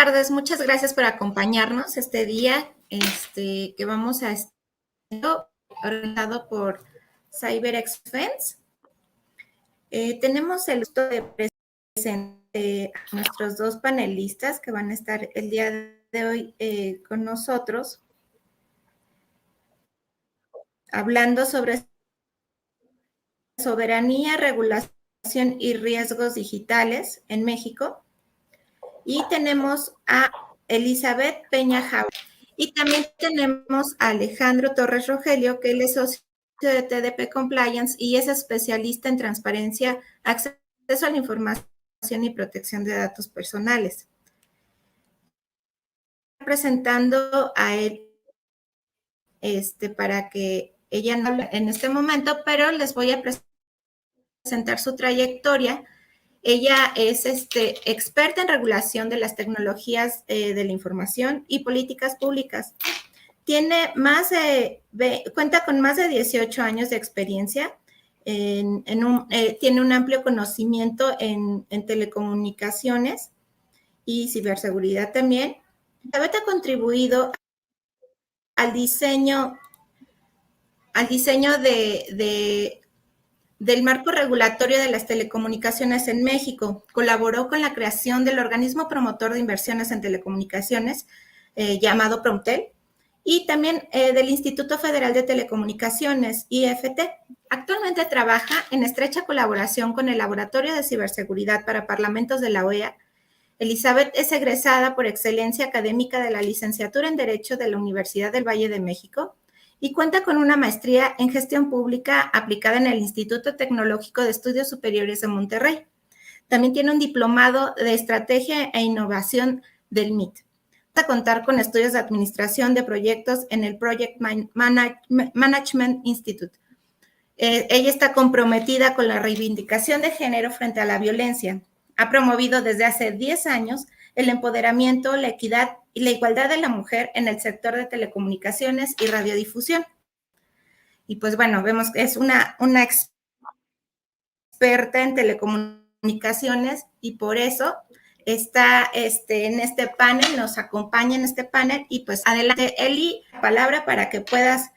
tardes, muchas gracias por acompañarnos este día que vamos a estar organizado por CyberExFence. Tenemos el gusto de presentar a nuestros dos panelistas que van a estar el día de hoy con nosotros, hablando sobre soberanía, regulación y riesgos digitales en México. Y tenemos a Elizabeth Peña Jauregui. Y también tenemos a Alejandro Torres Rogelio, que él es socio de TDP Compliance y es especialista en transparencia, acceso a la información y protección de datos personales. Presentando a él para que ella no hable en este momento, pero les voy a presentar su trayectoria. Ella es experta en regulación de las tecnologías de la información y políticas públicas. Cuenta con más de 18 años de experiencia, tiene un amplio conocimiento en telecomunicaciones y ciberseguridad también. Elizabeth ha contribuido al diseño del marco regulatorio de las telecomunicaciones en México. Colaboró con la creación del organismo promotor de inversiones en telecomunicaciones, llamado Promtel, y también del Instituto Federal de Telecomunicaciones, IFT. Actualmente trabaja en estrecha colaboración con el Laboratorio de Ciberseguridad para Parlamentos de la OEA. Elizabeth es egresada por excelencia académica de la licenciatura en Derecho de la Universidad del Valle de México y cuenta con una maestría en Gestión Pública aplicada en el Instituto Tecnológico de Estudios Superiores de Monterrey. También tiene un diplomado de Estrategia e Innovación del MIT. Va a contar con estudios de administración de proyectos en el Project Management Institute. Ella está comprometida con la reivindicación de género frente a la violencia. Ha promovido desde hace 10 años el empoderamiento, la equidad y la igualdad de la mujer en el sector de telecomunicaciones y radiodifusión. Y pues bueno, vemos que es una experta en telecomunicaciones y por eso está en este panel, nos acompaña en este panel y pues adelante, Eli, palabra para que puedas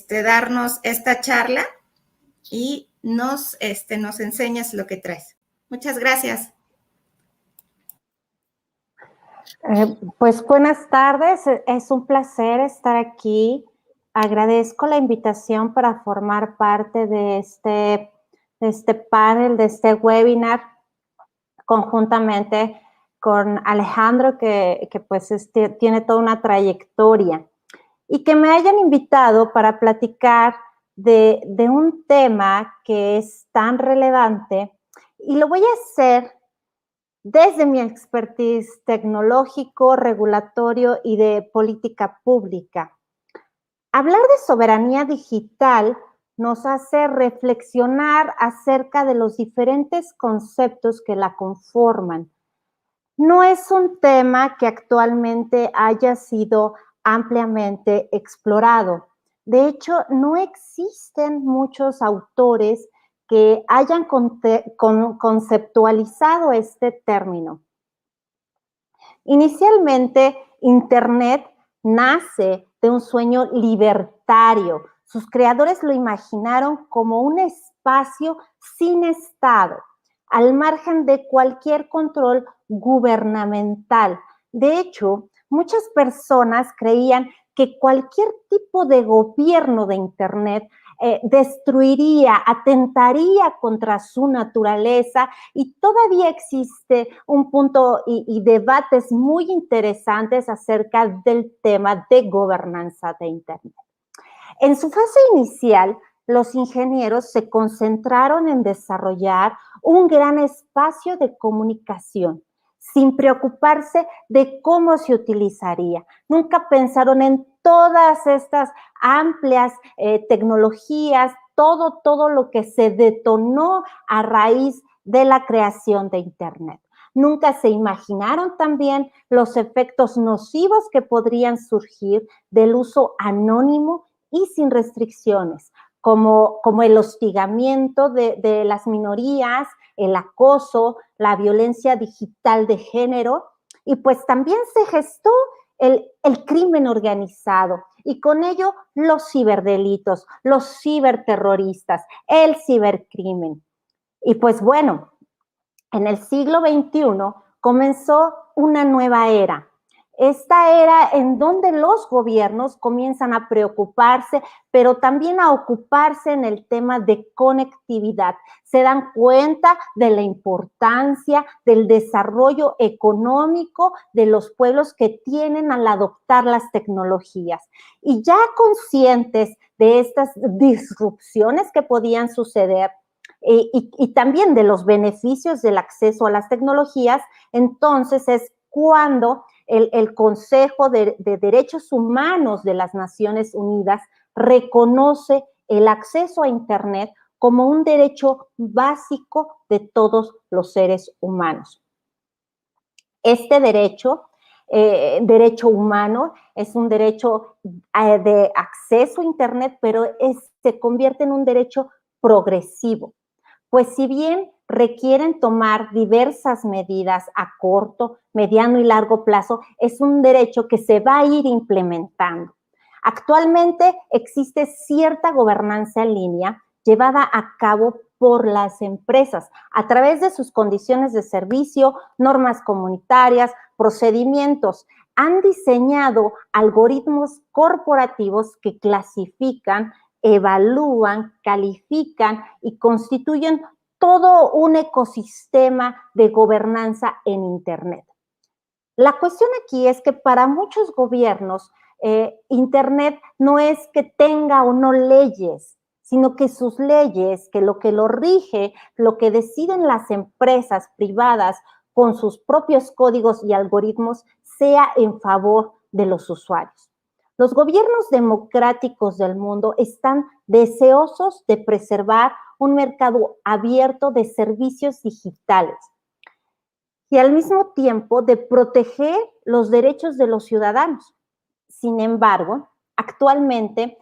darnos esta charla y nos enseñes lo que traes. Muchas gracias. Pues buenas tardes, es un placer estar aquí. Agradezco la invitación para formar parte de este panel, de este webinar, conjuntamente con Alejandro, que pues tiene toda una trayectoria. Y que me hayan invitado para platicar de un tema que es tan relevante, y lo voy a hacer desde mi expertise tecnológico, regulatorio y de política pública. Hablar de soberanía digital nos hace reflexionar acerca de los diferentes conceptos que la conforman. No es un tema que actualmente haya sido ampliamente explorado. De hecho, no existen muchos autores que hayan conceptualizado este término. Inicialmente, Internet nace de un sueño libertario. Sus creadores lo imaginaron como un espacio sin Estado, al margen de cualquier control gubernamental. De hecho, muchas personas creían que cualquier tipo de gobierno de Internet destruiría, atentaría contra su naturaleza, y todavía existe un punto y debates muy interesantes acerca del tema de gobernanza de Internet. En su fase inicial, los ingenieros se concentraron en desarrollar un gran espacio de comunicación, sin preocuparse de cómo se utilizaría. Nunca pensaron en todas estas amplias tecnologías, todo lo que se detonó a raíz de la creación de Internet. Nunca se imaginaron también los efectos nocivos que podrían surgir del uso anónimo y sin restricciones, como el hostigamiento de las minorías, el acoso, la violencia digital de género Y pues también se gestó el crimen organizado y con ello los ciberdelitos, los ciberterroristas, el cibercrimen. Y pues bueno, en el siglo XXI comenzó una nueva era. Esta era en donde los gobiernos comienzan a preocuparse, pero también a ocuparse en el tema de conectividad. Se dan cuenta de la importancia del desarrollo económico de los pueblos que tienen al adoptar las tecnologías. Y ya conscientes de estas disrupciones que podían suceder, y también de los beneficios del acceso a las tecnologías, entonces es cuando el Consejo de Derechos Humanos de las Naciones Unidas reconoce el acceso a Internet como un derecho básico de todos los seres humanos. Este derecho humano, es un derecho de acceso a Internet, pero se convierte en un derecho progresivo. Pues si bien requieren tomar diversas medidas a corto, mediano y largo plazo, es un derecho que se va a ir implementando. Actualmente existe cierta gobernanza en línea llevada a cabo por las empresas a través de sus condiciones de servicio, normas comunitarias, procedimientos. Han diseñado algoritmos corporativos que clasifican, evalúan, califican y constituyen todo un ecosistema de gobernanza en Internet. La cuestión aquí es que para muchos gobiernos, Internet no es que tenga o no leyes, sino que sus leyes, que lo rige, lo que deciden las empresas privadas con sus propios códigos y algoritmos, sea en favor de los usuarios. Los gobiernos democráticos del mundo están deseosos de preservar un mercado abierto de servicios digitales y al mismo tiempo de proteger los derechos de los ciudadanos. Sin embargo, actualmente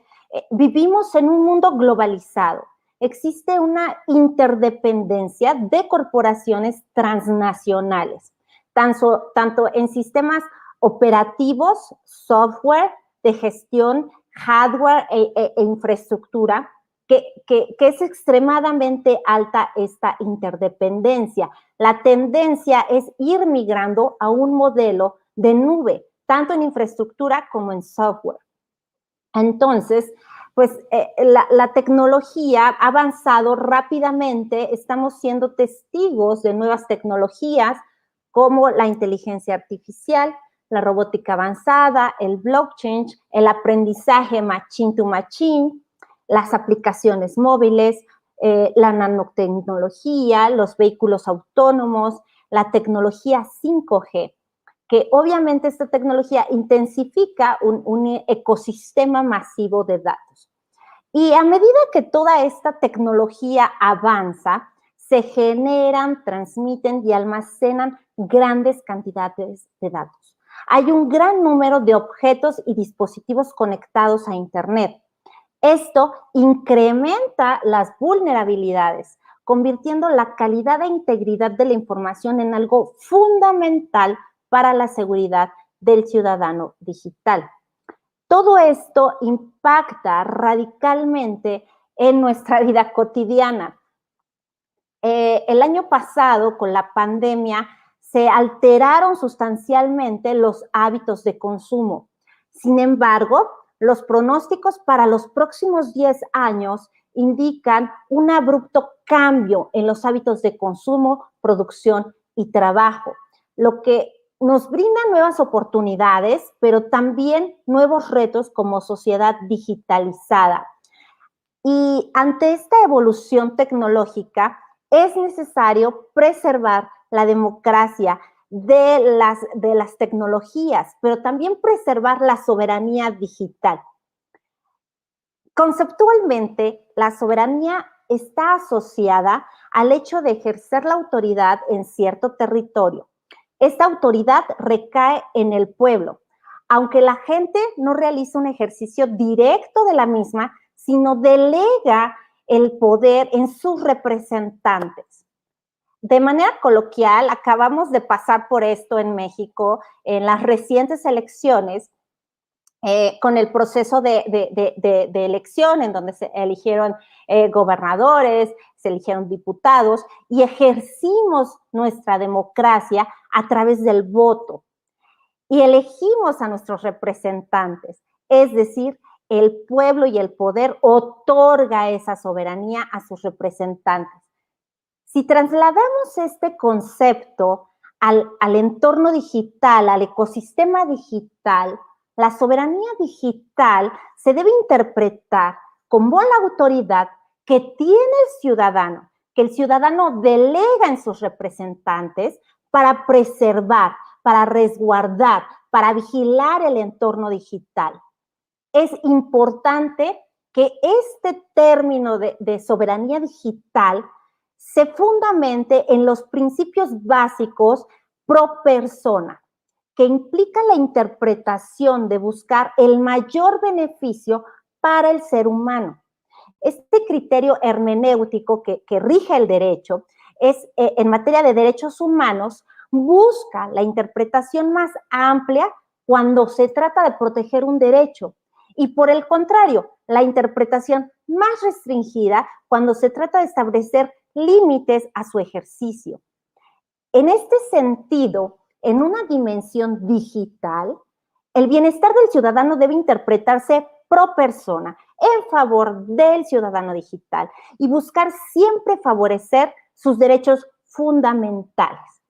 vivimos en un mundo globalizado. Existe una interdependencia de corporaciones transnacionales, tanto en sistemas operativos, software, de gestión, hardware e infraestructura, que es extremadamente alta esta interdependencia. La tendencia es ir migrando a un modelo de nube, tanto en infraestructura como en software. Entonces, pues la tecnología ha avanzado rápidamente, estamos siendo testigos de nuevas tecnologías como la inteligencia artificial, la robótica avanzada, el blockchain, el aprendizaje machine to machine, las aplicaciones móviles, la nanotecnología, los vehículos autónomos, la tecnología 5G, que obviamente esta tecnología intensifica un ecosistema masivo de datos. Y a medida que toda esta tecnología avanza, se generan, transmiten y almacenan grandes cantidades de datos. Hay un gran número de objetos y dispositivos conectados a Internet. Esto incrementa las vulnerabilidades, convirtiendo la calidad e integridad de la información en algo fundamental para la seguridad del ciudadano digital. Todo esto impacta radicalmente en nuestra vida cotidiana. El año pasado, con la pandemia, se alteraron sustancialmente los hábitos de consumo. Sin embargo, los pronósticos para los próximos 10 años indican un abrupto cambio en los hábitos de consumo, producción y trabajo, lo que nos brinda nuevas oportunidades, pero también nuevos retos como sociedad digitalizada. Y ante esta evolución tecnológica, es necesario preservar la democracia de las tecnologías, pero también preservar la soberanía digital. Conceptualmente, la soberanía está asociada al hecho de ejercer la autoridad en cierto territorio. Esta autoridad recae en el pueblo, aunque la gente no realiza un ejercicio directo de la misma, sino delega el poder en sus representantes. de manera coloquial, acabamos de pasar por esto en México en las recientes elecciones, con el proceso de elección, en donde se eligieron gobernadores, se eligieron diputados y ejercimos nuestra democracia a través del voto. Y elegimos a nuestros representantes, es decir, el pueblo y el poder otorga esa soberanía a sus representantes. Si trasladamos este concepto al entorno digital, al ecosistema digital, la soberanía digital se debe interpretar como la autoridad que tiene el ciudadano, que el ciudadano delega en sus representantes para preservar, para resguardar, para vigilar el entorno digital. Es importante que este término de soberanía digital se fundamente en los principios básicos pro persona, que implica la interpretación de buscar el mayor beneficio para el ser humano. Este criterio hermenéutico que rige el derecho es, en materia de derechos humanos, busca la interpretación más amplia cuando se trata de proteger un derecho y, por el contrario, la interpretación más restringida cuando se trata de establecer límites a su ejercicio. En este sentido, en una dimensión digital, el bienestar del ciudadano debe interpretarse pro persona, en favor del ciudadano digital y buscar siempre favorecer sus derechos fundamentales.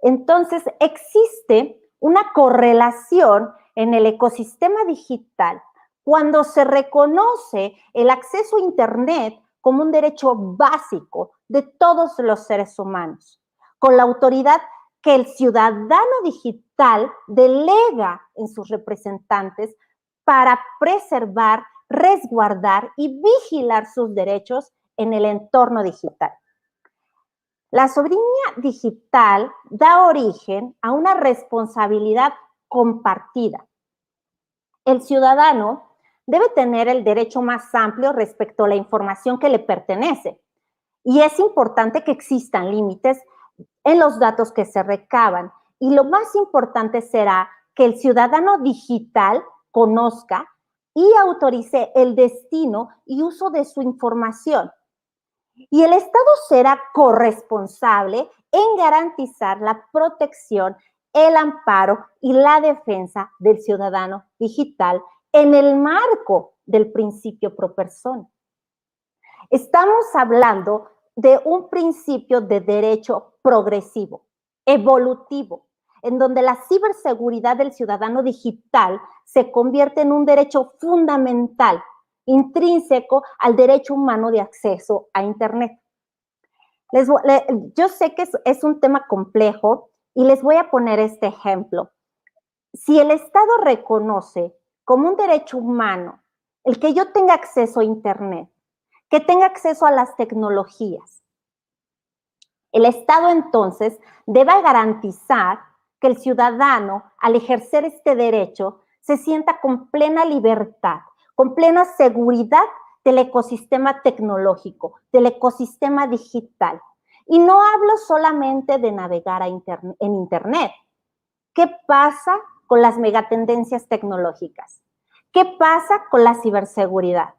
Entonces, existe una correlación en el ecosistema digital cuando se reconoce el acceso a Internet como un derecho básico de todos los seres humanos, con la autoridad que el ciudadano digital delega en sus representantes para preservar, resguardar y vigilar sus derechos en el entorno digital. La soberanía digital da origen a una responsabilidad compartida. El ciudadano debe tener el derecho más amplio respecto a la información que le pertenece. Y es importante que existan límites en los datos que se recaban. Y lo más importante será que el ciudadano digital conozca y autorice el destino y uso de su información. Y el Estado será corresponsable en garantizar la protección, el amparo y la defensa del ciudadano digital en el marco del principio pro persona. Estamos hablando de un principio de derecho progresivo, evolutivo, en donde la ciberseguridad del ciudadano digital se convierte en un derecho fundamental, intrínseco al derecho humano de acceso a Internet. Yo sé que es un tema complejo y les voy a poner este ejemplo. Si el Estado reconoce como un derecho humano el que yo tenga acceso a Internet, que tenga acceso a las tecnologías, el Estado entonces debe garantizar que el ciudadano, al ejercer este derecho, se sienta con plena libertad, con plena seguridad del ecosistema tecnológico, del ecosistema digital. Y no hablo solamente de navegar en Internet. ¿Qué pasa con las megatendencias tecnológicas? ¿Qué pasa con la ciberseguridad?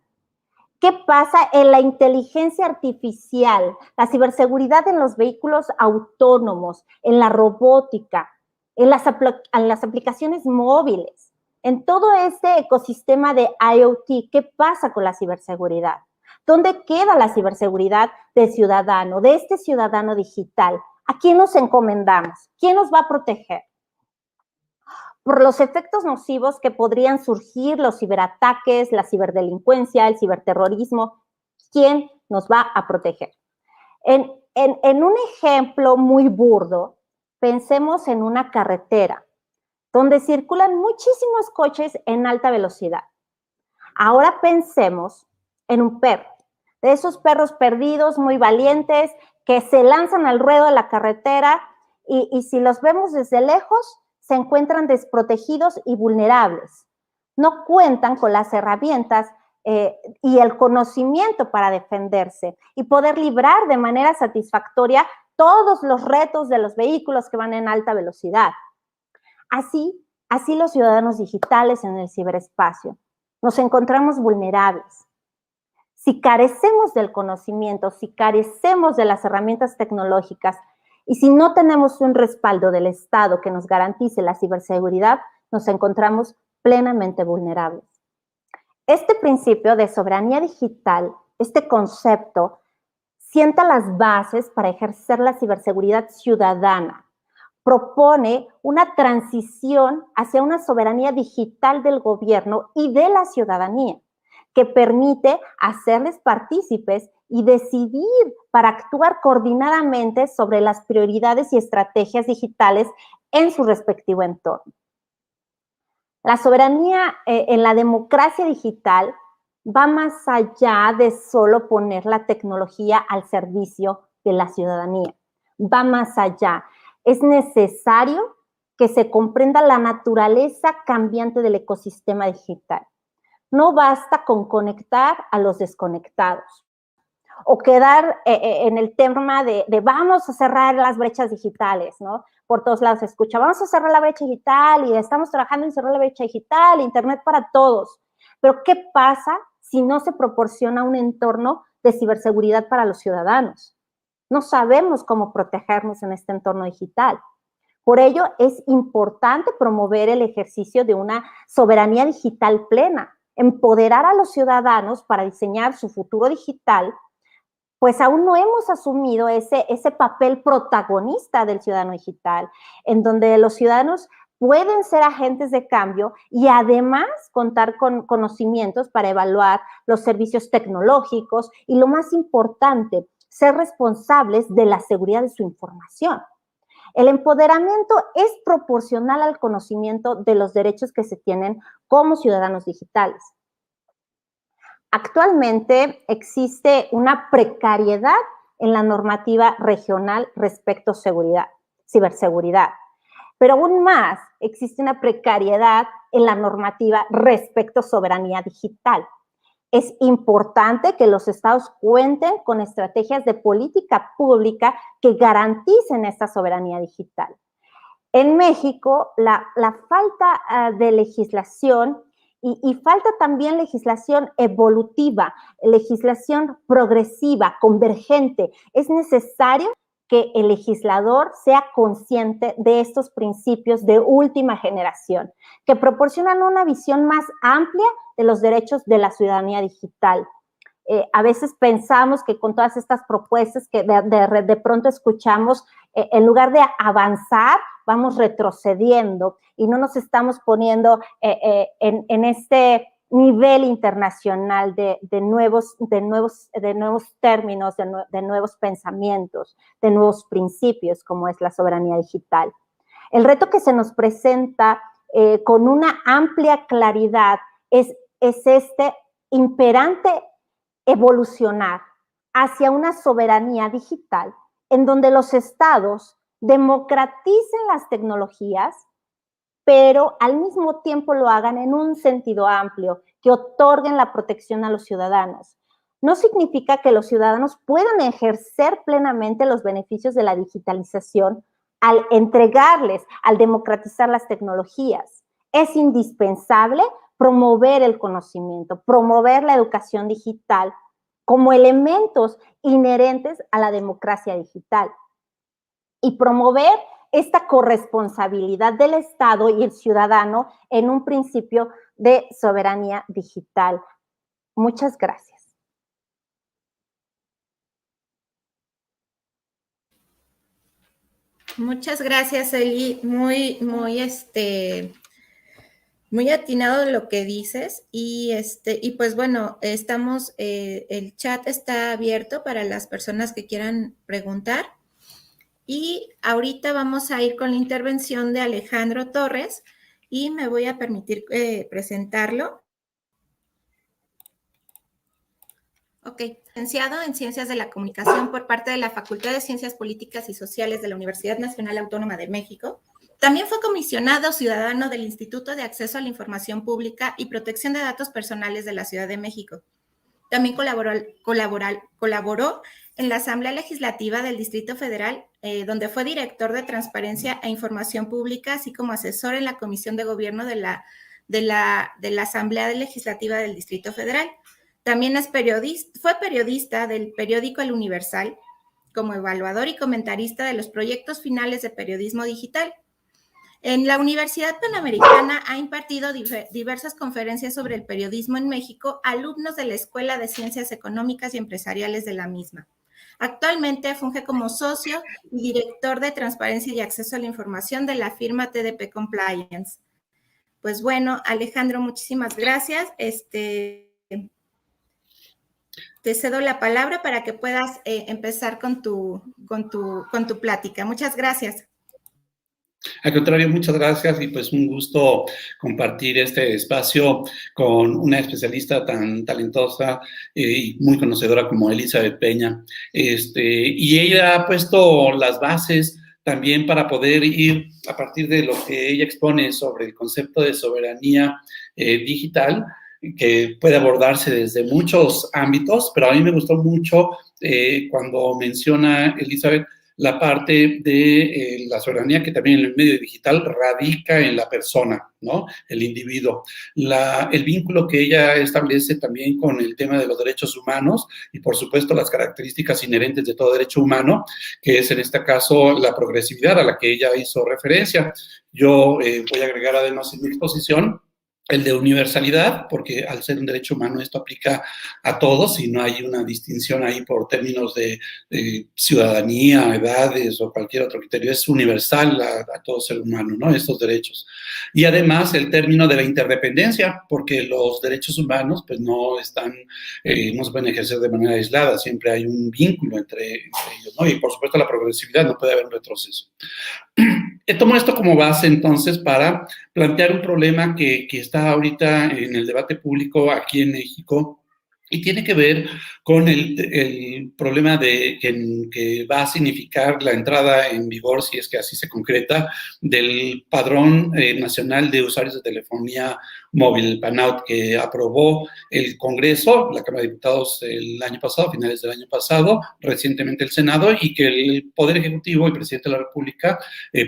¿Qué pasa en la inteligencia artificial, la ciberseguridad en los vehículos autónomos, en la robótica, en las aplicaciones móviles? En todo este ecosistema de IoT, ¿qué pasa con la ciberseguridad? ¿Dónde queda la ciberseguridad del ciudadano, de este ciudadano digital? ¿A quién nos encomendamos? ¿Quién nos va a proteger? Por los efectos nocivos que podrían surgir, los ciberataques, la ciberdelincuencia, el ciberterrorismo, ¿quién nos va a proteger? En un ejemplo muy burdo, pensemos en una carretera donde circulan muchísimos coches en alta velocidad. Ahora pensemos en un perro, de esos perros perdidos, muy valientes, que se lanzan al ruedo de la carretera y si los vemos desde lejos, se encuentran desprotegidos y vulnerables. No cuentan con las herramientas y el conocimiento para defenderse y poder librar de manera satisfactoria todos los retos de los vehículos que van en alta velocidad. Así los ciudadanos digitales en el ciberespacio nos encontramos vulnerables. Si carecemos del conocimiento, si carecemos de las herramientas tecnológicas y si no tenemos un respaldo del Estado que nos garantice la ciberseguridad, nos encontramos plenamente vulnerables. Este principio de soberanía digital, este concepto, sienta las bases para ejercer la ciberseguridad ciudadana. Propone una transición hacia una soberanía digital del gobierno y de la ciudadanía, que permite hacerles partícipes y decidir para actuar coordinadamente sobre las prioridades y estrategias digitales en su respectivo entorno. La soberanía en la democracia digital va más allá de solo poner la tecnología al servicio de la ciudadanía. Va más allá. Es necesario que se comprenda la naturaleza cambiante del ecosistema digital. No basta con conectar a los desconectados o quedar en el tema de vamos a cerrar las brechas digitales, ¿no? Por todos lados se escucha, vamos a cerrar la brecha digital y estamos trabajando en cerrar la brecha digital, internet para todos. Pero ¿qué pasa si no se proporciona un entorno de ciberseguridad para los ciudadanos? No sabemos cómo protegernos en este entorno digital. Por ello, es importante promover el ejercicio de una soberanía digital plena, empoderar a los ciudadanos para diseñar su futuro digital, pues aún no hemos asumido ese papel protagonista del ciudadano digital, en donde los ciudadanos pueden ser agentes de cambio y además contar con conocimientos para evaluar los servicios tecnológicos y, lo más importante, ser responsables de la seguridad de su información. El empoderamiento es proporcional al conocimiento de los derechos que se tienen como ciudadanos digitales. Actualmente existe una precariedad en la normativa regional respecto a ciberseguridad, pero aún más existe una precariedad en la normativa respecto a soberanía digital. Es importante que los estados cuenten con estrategias de política pública que garanticen esta soberanía digital. En México, la falta de legislación y falta también legislación evolutiva, legislación progresiva, convergente. Es necesario que el legislador sea consciente de estos principios de última generación, que proporcionan una visión más amplia de los derechos de la ciudadanía digital. A veces pensamos que con todas estas propuestas que de pronto escuchamos, en lugar de avanzar, vamos retrocediendo y no nos estamos poniendo en este nivel internacional de nuevos términos, de nuevos pensamientos, de nuevos principios, como es la soberanía digital. El reto que se nos presenta con una amplia claridad es este imperante evolucionar hacia una soberanía digital en donde los estados democraticen las tecnologías, pero al mismo tiempo lo hagan en un sentido amplio, que otorguen la protección a los ciudadanos. No significa que los ciudadanos puedan ejercer plenamente los beneficios de la digitalización al entregarles, al democratizar las tecnologías. Es indispensable promover el conocimiento, promover la educación digital como elementos inherentes a la democracia digital y promover esta corresponsabilidad del Estado y el ciudadano en un principio de soberanía digital. Muchas gracias. Muchas gracias, Eli. Muy atinado de lo que dices y pues bueno, estamos, el chat está abierto para las personas que quieran preguntar y ahorita vamos a ir con la intervención de Alejandro Torres y me voy a permitir presentarlo. Ok, licenciado en Ciencias de la Comunicación por parte de la Facultad de Ciencias Políticas y Sociales de la Universidad Nacional Autónoma de México. También fue comisionado ciudadano del Instituto de Acceso a la Información Pública y Protección de Datos Personales de la Ciudad de México. También colaboró en la Asamblea Legislativa del Distrito Federal, donde fue director de Transparencia e Información Pública, así como asesor en la Comisión de Gobierno de la Asamblea Legislativa del Distrito Federal. También fue periodista del periódico El Universal, como evaluador y comentarista de los proyectos finales de periodismo digital. En la Universidad Panamericana ha impartido diversas conferencias sobre el periodismo en México a alumnos de la Escuela de Ciencias Económicas y Empresariales de la misma. Actualmente funge como socio y director de Transparencia y Acceso a la Información de la firma TDP Compliance. Pues bueno, Alejandro, muchísimas gracias. Te cedo la palabra para que puedas empezar con tu plática. Muchas gracias. Al contrario, muchas gracias y pues un gusto compartir este espacio con una especialista tan talentosa y muy conocedora como Elizabeth Peña. Y ella ha puesto las bases también para poder ir a partir de lo que ella expone sobre el concepto de soberanía digital, que puede abordarse desde muchos ámbitos, pero a mí me gustó mucho cuando menciona Elizabeth la parte de la soberanía que también en el medio digital radica en la persona, ¿no? El individuo. El vínculo que ella establece también con el tema de los derechos humanos y, por supuesto, las características inherentes de todo derecho humano, que es en este caso la progresividad a la que ella hizo referencia. Yo voy a agregar además en mi exposición el de universalidad, porque al ser un derecho humano esto aplica a todos y no hay una distinción ahí por términos de ciudadanía, edades o cualquier otro criterio. Es universal a todo ser humano, ¿no? Estos derechos. Y además el término de la interdependencia, porque los derechos humanos pues no se pueden ejercer de manera aislada, siempre hay un vínculo entre ellos, ¿no? Y por supuesto la progresividad, no puede haber un retroceso. Tomo esto como base entonces para plantear un problema que está ahorita en el debate público aquí en México y tiene que ver con el problema que va a significar la entrada en vigor, si es que así se concreta, del Padrón Nacional de Usuarios de Telefonía Móvil, el PANAUT, que aprobó el Congreso, la Cámara de Diputados el año pasado, a finales del año pasado, recientemente el Senado, y que el Poder Ejecutivo, el Presidente de la República,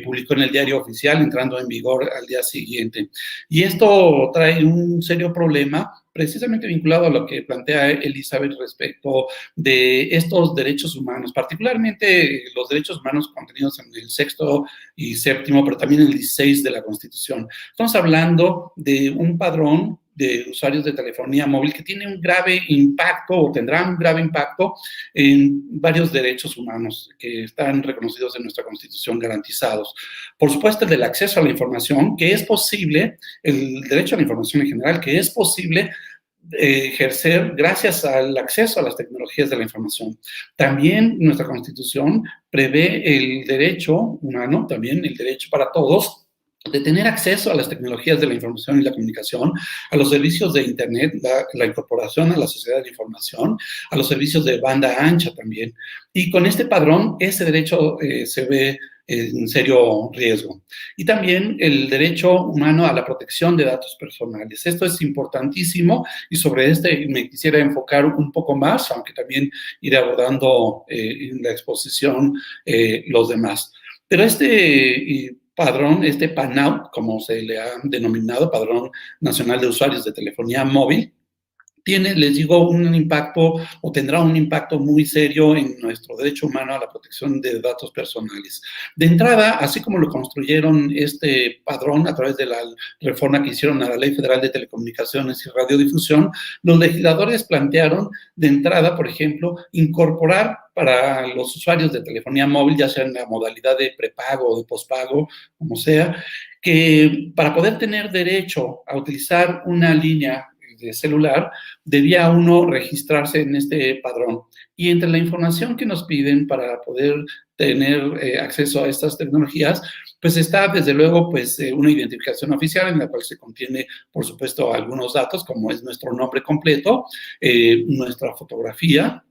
publicó en el Diario Oficial, entrando en vigor al día siguiente. Y esto trae un serio problema, precisamente vinculado a lo que plantea Elizabeth respecto de estos derechos humanos, particularmente los derechos humanos contenidos en el 6º y 7º, pero también en el 16 de la Constitución. Estamos hablando de un padrón de usuarios de telefonía móvil que tiene un grave impacto o tendrá un grave impacto en varios derechos humanos que están reconocidos en nuestra Constitución, garantizados. Por supuesto, el del acceso a la información, que es posible, el derecho a la información en general, que es posible ejercer gracias al acceso a las tecnologías de la información. También nuestra Constitución prevé el derecho humano, también el derecho para todos, de tener acceso a las tecnologías de la información y la comunicación, a los servicios de Internet, la incorporación a la sociedad de información, a los servicios de banda ancha también. Y con este padrón, ese derecho se ve en serio riesgo. Y también el derecho humano a la protección de datos personales. Esto es importantísimo y sobre me quisiera enfocar un poco más, aunque también iré abordando en la exposición los demás. Pero padrón, PANAUT, como se le ha denominado, Padrón Nacional de Usuarios de Telefonía Móvil, tiene, les digo, un impacto o tendrá un impacto muy serio en nuestro derecho humano a la protección de datos personales. De entrada, así como lo construyeron este padrón a través de la reforma que hicieron a la Ley Federal de Telecomunicaciones y Radiodifusión, los legisladores plantearon de entrada, por ejemplo, incorporar para los usuarios de telefonía móvil, ya sea en la modalidad de prepago o de pospago, como sea, que para poder tener derecho a utilizar una línea de celular, debía uno registrarse en este padrón. Y entre la información que nos piden para poder tener acceso a estas tecnologías, pues está desde luego pues una identificación oficial en la cual se contiene, por supuesto, algunos datos, como es nuestro nombre completo, nuestra fotografía,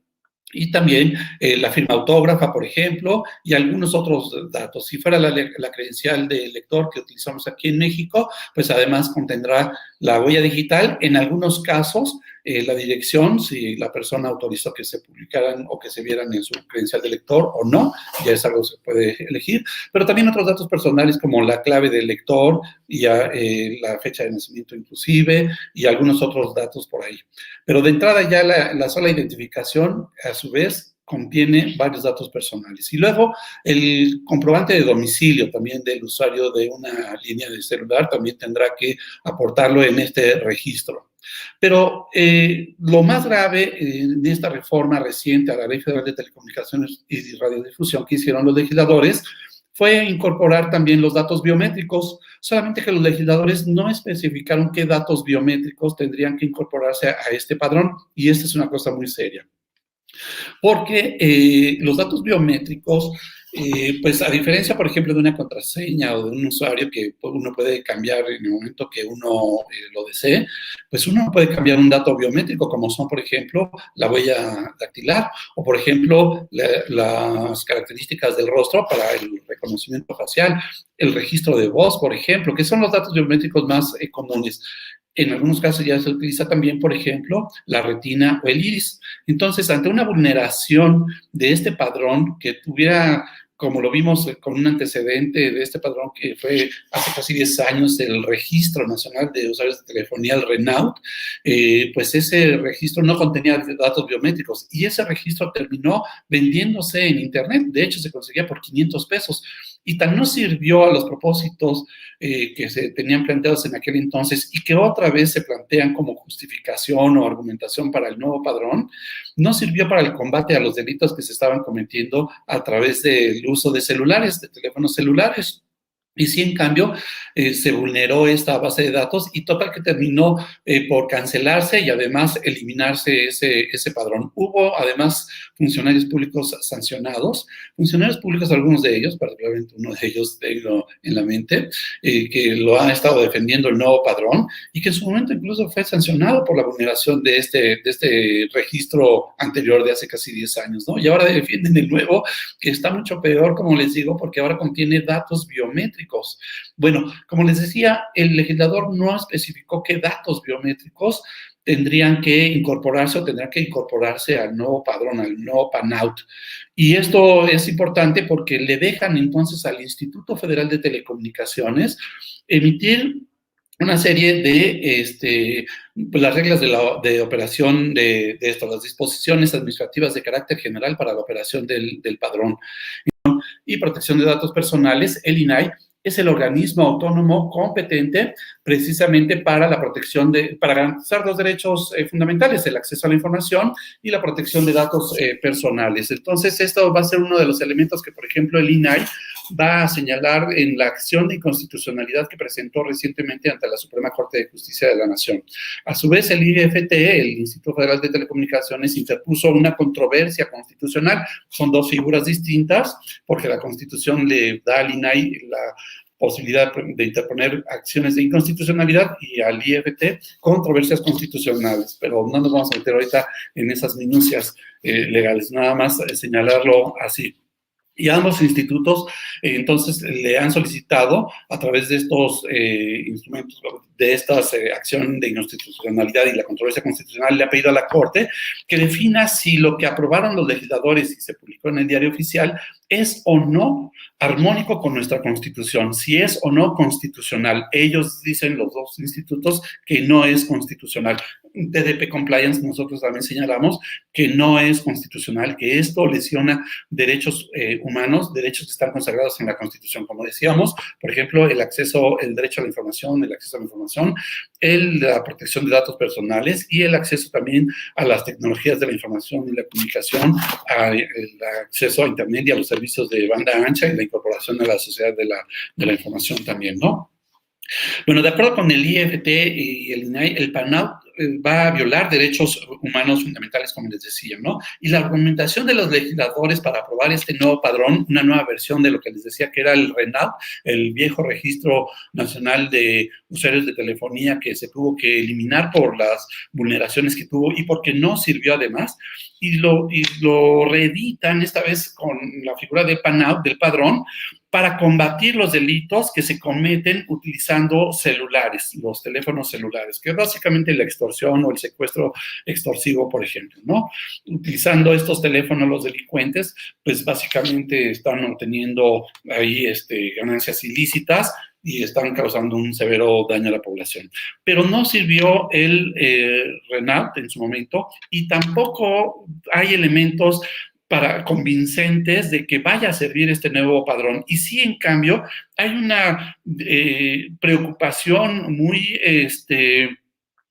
y también la firma autógrafa, por ejemplo, y algunos otros datos. Si fuera la credencial de lector que utilizamos aquí en México, pues además contendrá la huella digital. En algunos casos, la dirección, si la persona autorizó que se publicaran o que se vieran en su credencial de lector o no, ya es algo que se puede elegir, pero también otros datos personales como la clave del lector y la fecha de nacimiento inclusive y algunos otros datos por ahí. Pero de entrada ya la sola identificación, a su vez, contiene varios datos personales. Y luego el comprobante de domicilio también del usuario de una línea de celular también tendrá que aportarlo en este registro. Pero lo más grave de esta reforma reciente a la Ley Federal de Telecomunicaciones y Radiodifusión que hicieron los legisladores fue incorporar también los datos biométricos, solamente que los legisladores no especificaron qué datos biométricos tendrían que incorporarse a este padrón, y esta es una cosa muy seria. Porque los datos biométricos, pues a diferencia, por ejemplo, de una contraseña o de un usuario que uno puede cambiar en el momento que uno lo desee, pues uno puede cambiar un dato biométrico, como son, por ejemplo, la huella dactilar o, por ejemplo, las características del rostro para el reconocimiento facial, el registro de voz, por ejemplo, que son los datos biométricos más comunes. En algunos casos ya se utiliza también, por ejemplo, la retina o el iris. Entonces, ante una vulneración de este padrón que tuviera, como lo vimos con un antecedente de este padrón que fue hace casi 10 años, el Registro Nacional de Usuarios de Telefonía, el RENAUT, pues ese registro no contenía datos biométricos y ese registro terminó vendiéndose en Internet. De hecho, se conseguía por 500 pesos. Y tan no sirvió a los propósitos que se tenían planteados en aquel entonces y que otra vez se plantean como justificación o argumentación para el nuevo padrón, no sirvió para el combate a los delitos que se estaban cometiendo a través del uso de celulares, de teléfonos celulares. Y sí, en cambio, se vulneró esta base de datos y total que terminó por cancelarse y además eliminarse ese padrón. Hubo además funcionarios públicos sancionados, funcionarios públicos, algunos de ellos, particularmente uno de ellos tengo en la mente, que lo ha estado defendiendo el nuevo padrón y que en su momento incluso fue sancionado por la vulneración de este registro anterior de hace casi 10 años, ¿no? Y ahora defienden el nuevo, que está mucho peor, como les digo, porque ahora contiene datos biométricos. Bueno, como les decía, el legislador no especificó qué datos biométricos tendrían que incorporarse o tendrán que incorporarse al nuevo padrón, al nuevo PANAUT. Y esto es importante porque le dejan entonces al Instituto Federal de Telecomunicaciones emitir una serie de pues las reglas de operación de esto, las disposiciones administrativas de carácter general para la operación del padrón y protección de datos personales. El INAI es el organismo autónomo competente precisamente para la protección para garantizar dos derechos fundamentales, el acceso a la información y la protección de datos personales. Entonces, esto va a ser uno de los elementos que, por ejemplo, el INAI va a señalar en la acción de inconstitucionalidad que presentó recientemente ante la Suprema Corte de Justicia de la Nación. A su vez, el IFT, el Instituto Federal de Telecomunicaciones, interpuso una controversia constitucional. Son dos figuras distintas, porque la Constitución le da al INAI la posibilidad de interponer acciones de inconstitucionalidad y al IFT controversias constitucionales, pero no nos vamos a meter ahorita en esas minucias legales, nada más señalarlo así. Y ambos institutos, entonces, le han solicitado a través de estos instrumentos, de esta acción de inconstitucionalidad y la controversia constitucional, le ha pedido a la Corte que defina si lo que aprobaron los legisladores y se publicó en el Diario Oficial es o no armónico con nuestra Constitución, si es o no constitucional. Ellos dicen, los dos institutos, que no es constitucional. DDP Compliance, nosotros también señalamos que no es constitucional, que esto lesiona derechos humanos, derechos que están consagrados en la Constitución, como decíamos, por ejemplo, el derecho a la información, el acceso a la información, la protección de datos personales y el acceso también a las tecnologías de la información y la comunicación, el acceso a Internet y a los servicios de banda ancha y la incorporación a la sociedad de la información también, ¿no? Bueno, de acuerdo con el IFT y el INAI, el PANAUT va a violar derechos humanos fundamentales, como les decía, ¿no? Y la argumentación de los legisladores para aprobar este nuevo padrón, una nueva versión de lo que les decía que era el RENAUT, el viejo Registro Nacional de Usuarios de Telefonía, que se tuvo que eliminar por las vulneraciones que tuvo y porque no sirvió además, y lo reeditan esta vez con la figura del PANAUT, del padrón, para combatir los delitos que se cometen utilizando celulares, los teléfonos celulares, que es básicamente la extorsión extorsión o el secuestro extorsivo, por ejemplo, ¿no? Utilizando estos teléfonos los delincuentes, pues básicamente están obteniendo ahí ganancias ilícitas y están causando un severo daño a la población. Pero no sirvió el RENALT en su momento y tampoco hay elementos convincentes de que vaya a servir este nuevo padrón. Y sí, en cambio, hay una preocupación muy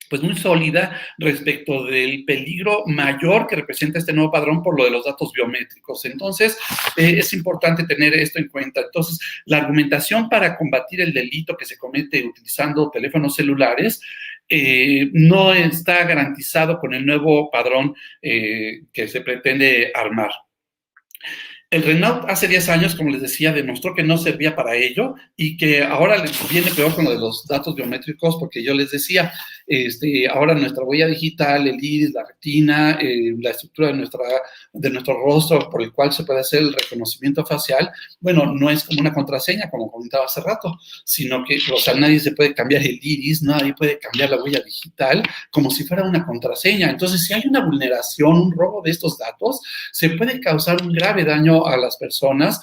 pues muy sólida respecto del peligro mayor que representa este nuevo padrón por lo de los datos biométricos. Entonces, es importante tener esto en cuenta. Entonces, la argumentación para combatir el delito que se comete utilizando teléfonos celulares no está garantizado con el nuevo padrón que se pretende armar. El RENALT hace 10 años, como les decía, demostró que no servía para ello y que ahora les viene peor con lo de los datos biométricos, porque yo les decía, ahora nuestra huella digital, el iris, la retina, la estructura de nuestro rostro por el cual se puede hacer el reconocimiento facial, bueno, no es como una contraseña, como comentaba hace rato, sino que, o sea, nadie se puede cambiar el iris, nadie puede cambiar la huella digital como si fuera una contraseña. Entonces, si hay una vulneración, un robo de estos datos, se puede causar un grave daño a las personas,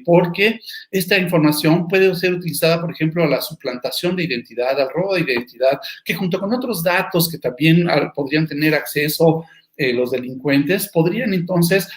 porque esta información puede ser utilizada, por ejemplo, a la suplantación de identidad, al robo de identidad, que junto con otros datos que también podrían tener acceso los delincuentes, podrían entonces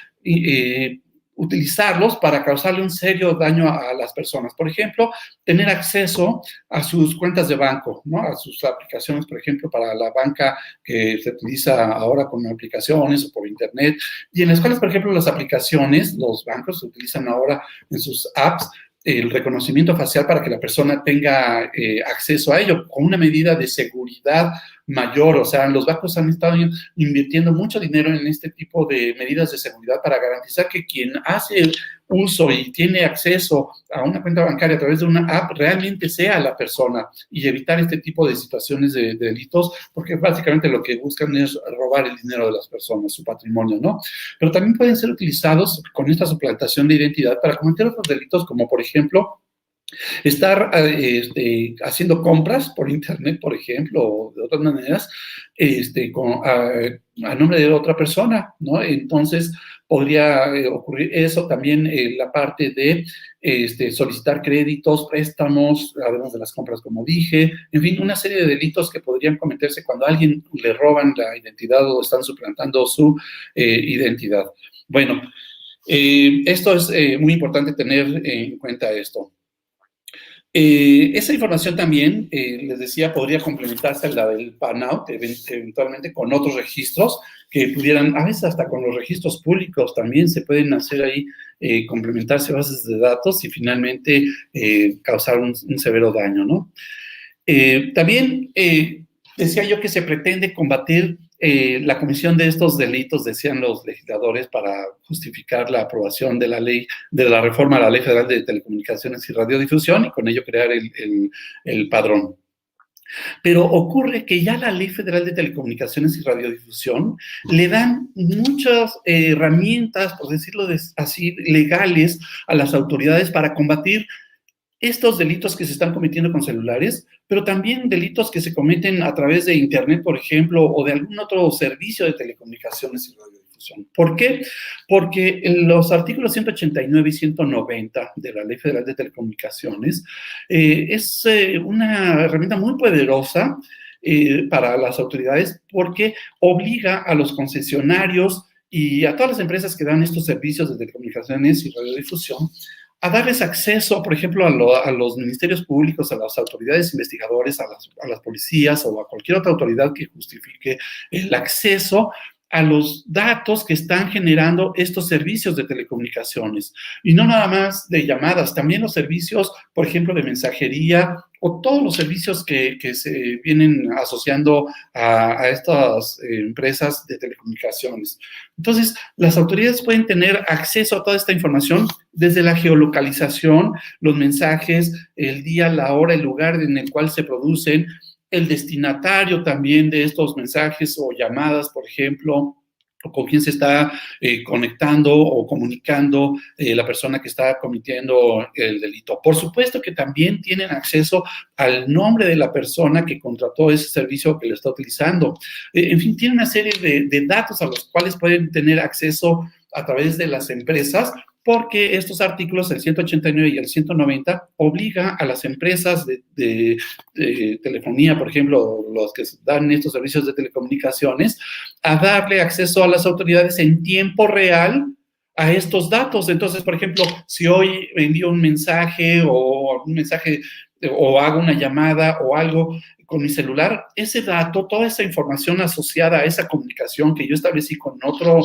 utilizarlos para causarle un serio daño a las personas. Por ejemplo, tener acceso a sus cuentas de banco, ¿no? A sus aplicaciones, por ejemplo, para la banca que se utiliza ahora con aplicaciones o por internet, y en las cuales, por ejemplo, las aplicaciones, los bancos se utilizan ahora en sus apps el reconocimiento facial para que la persona tenga acceso a ello, con una medida de seguridad mayor. O sea, los bancos han estado invirtiendo mucho dinero en este tipo de medidas de seguridad para garantizar que quien hace uso y tiene acceso a una cuenta bancaria a través de una app realmente sea la persona, y evitar este tipo de situaciones de delitos, porque básicamente lo que buscan es robar el dinero de las personas, su patrimonio, ¿no? Pero también pueden ser utilizados con esta suplantación de identidad para cometer otros delitos, como por ejemplo estar haciendo compras por internet, por ejemplo, o de otras maneras, a nombre de otra persona, ¿no? Entonces, podría ocurrir eso. También la parte de solicitar créditos, préstamos, además de las compras, como dije. En fin, una serie de delitos que podrían cometerse cuando a alguien le roban la identidad o están suplantando su identidad. Bueno, esto es muy importante tener en cuenta esto. Esa información también, les decía, podría complementarse a la del PANAUT, eventualmente con otros registros que pudieran, a veces hasta con los registros públicos también se pueden hacer ahí, complementarse bases de datos y finalmente causar un severo daño, ¿no? También decía yo que se pretende combatir la comisión de estos delitos, decían los legisladores, para justificar la aprobación de la ley, de la reforma a la Ley Federal de Telecomunicaciones y Radiodifusión, y con ello crear el padrón. Pero ocurre que ya la Ley Federal de Telecomunicaciones y Radiodifusión le dan muchas herramientas, por decirlo así, legales a las autoridades para combatir estos delitos que se están cometiendo con celulares, pero también delitos que se cometen a través de internet, por ejemplo, o de algún otro servicio de telecomunicaciones y radiodifusión. ¿Por qué? Porque en los artículos 189 y 190 de la Ley Federal de Telecomunicaciones es una herramienta muy poderosa para las autoridades, porque obliga a los concesionarios y a todas las empresas que dan estos servicios de telecomunicaciones y radiodifusión a darles acceso, por ejemplo, a los ministerios públicos, a las autoridades investigadoras, a las policías o a cualquier otra autoridad que justifique el acceso a los datos que están generando estos servicios de telecomunicaciones. Y no nada más de llamadas, también los servicios, por ejemplo, de mensajería o todos los servicios que se vienen asociando a estas empresas de telecomunicaciones. Entonces, las autoridades pueden tener acceso a toda esta información desde la geolocalización, los mensajes, el día, la hora, el lugar en el cual se producen, el destinatario también de estos mensajes o llamadas, por ejemplo, o con quién se está conectando o comunicando la persona que está cometiendo el delito. Por supuesto que también tienen acceso al nombre de la persona que contrató ese servicio que lo está utilizando. En fin, tienen una serie de datos a los cuales pueden tener acceso a través de las empresas, porque estos artículos, el 189 y el 190, obliga a las empresas de telefonía, por ejemplo, los que dan estos servicios de telecomunicaciones, a darle acceso a las autoridades en tiempo real a estos datos. Entonces, por ejemplo, si hoy envío un mensaje o hago una llamada o algo con mi celular, ese dato, toda esa información asociada a esa comunicación que yo establecí con otro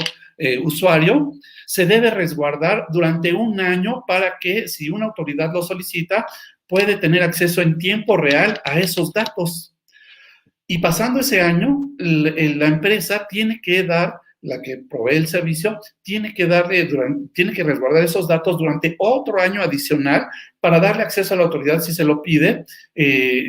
usuario, se debe resguardar durante 1 año para que, si una autoridad lo solicita, puede tener acceso en tiempo real a esos datos. Y pasando ese año, la empresa tiene que dar, la que provee el servicio, tiene que resguardar esos datos durante otro año adicional para darle acceso a la autoridad si se lo pide,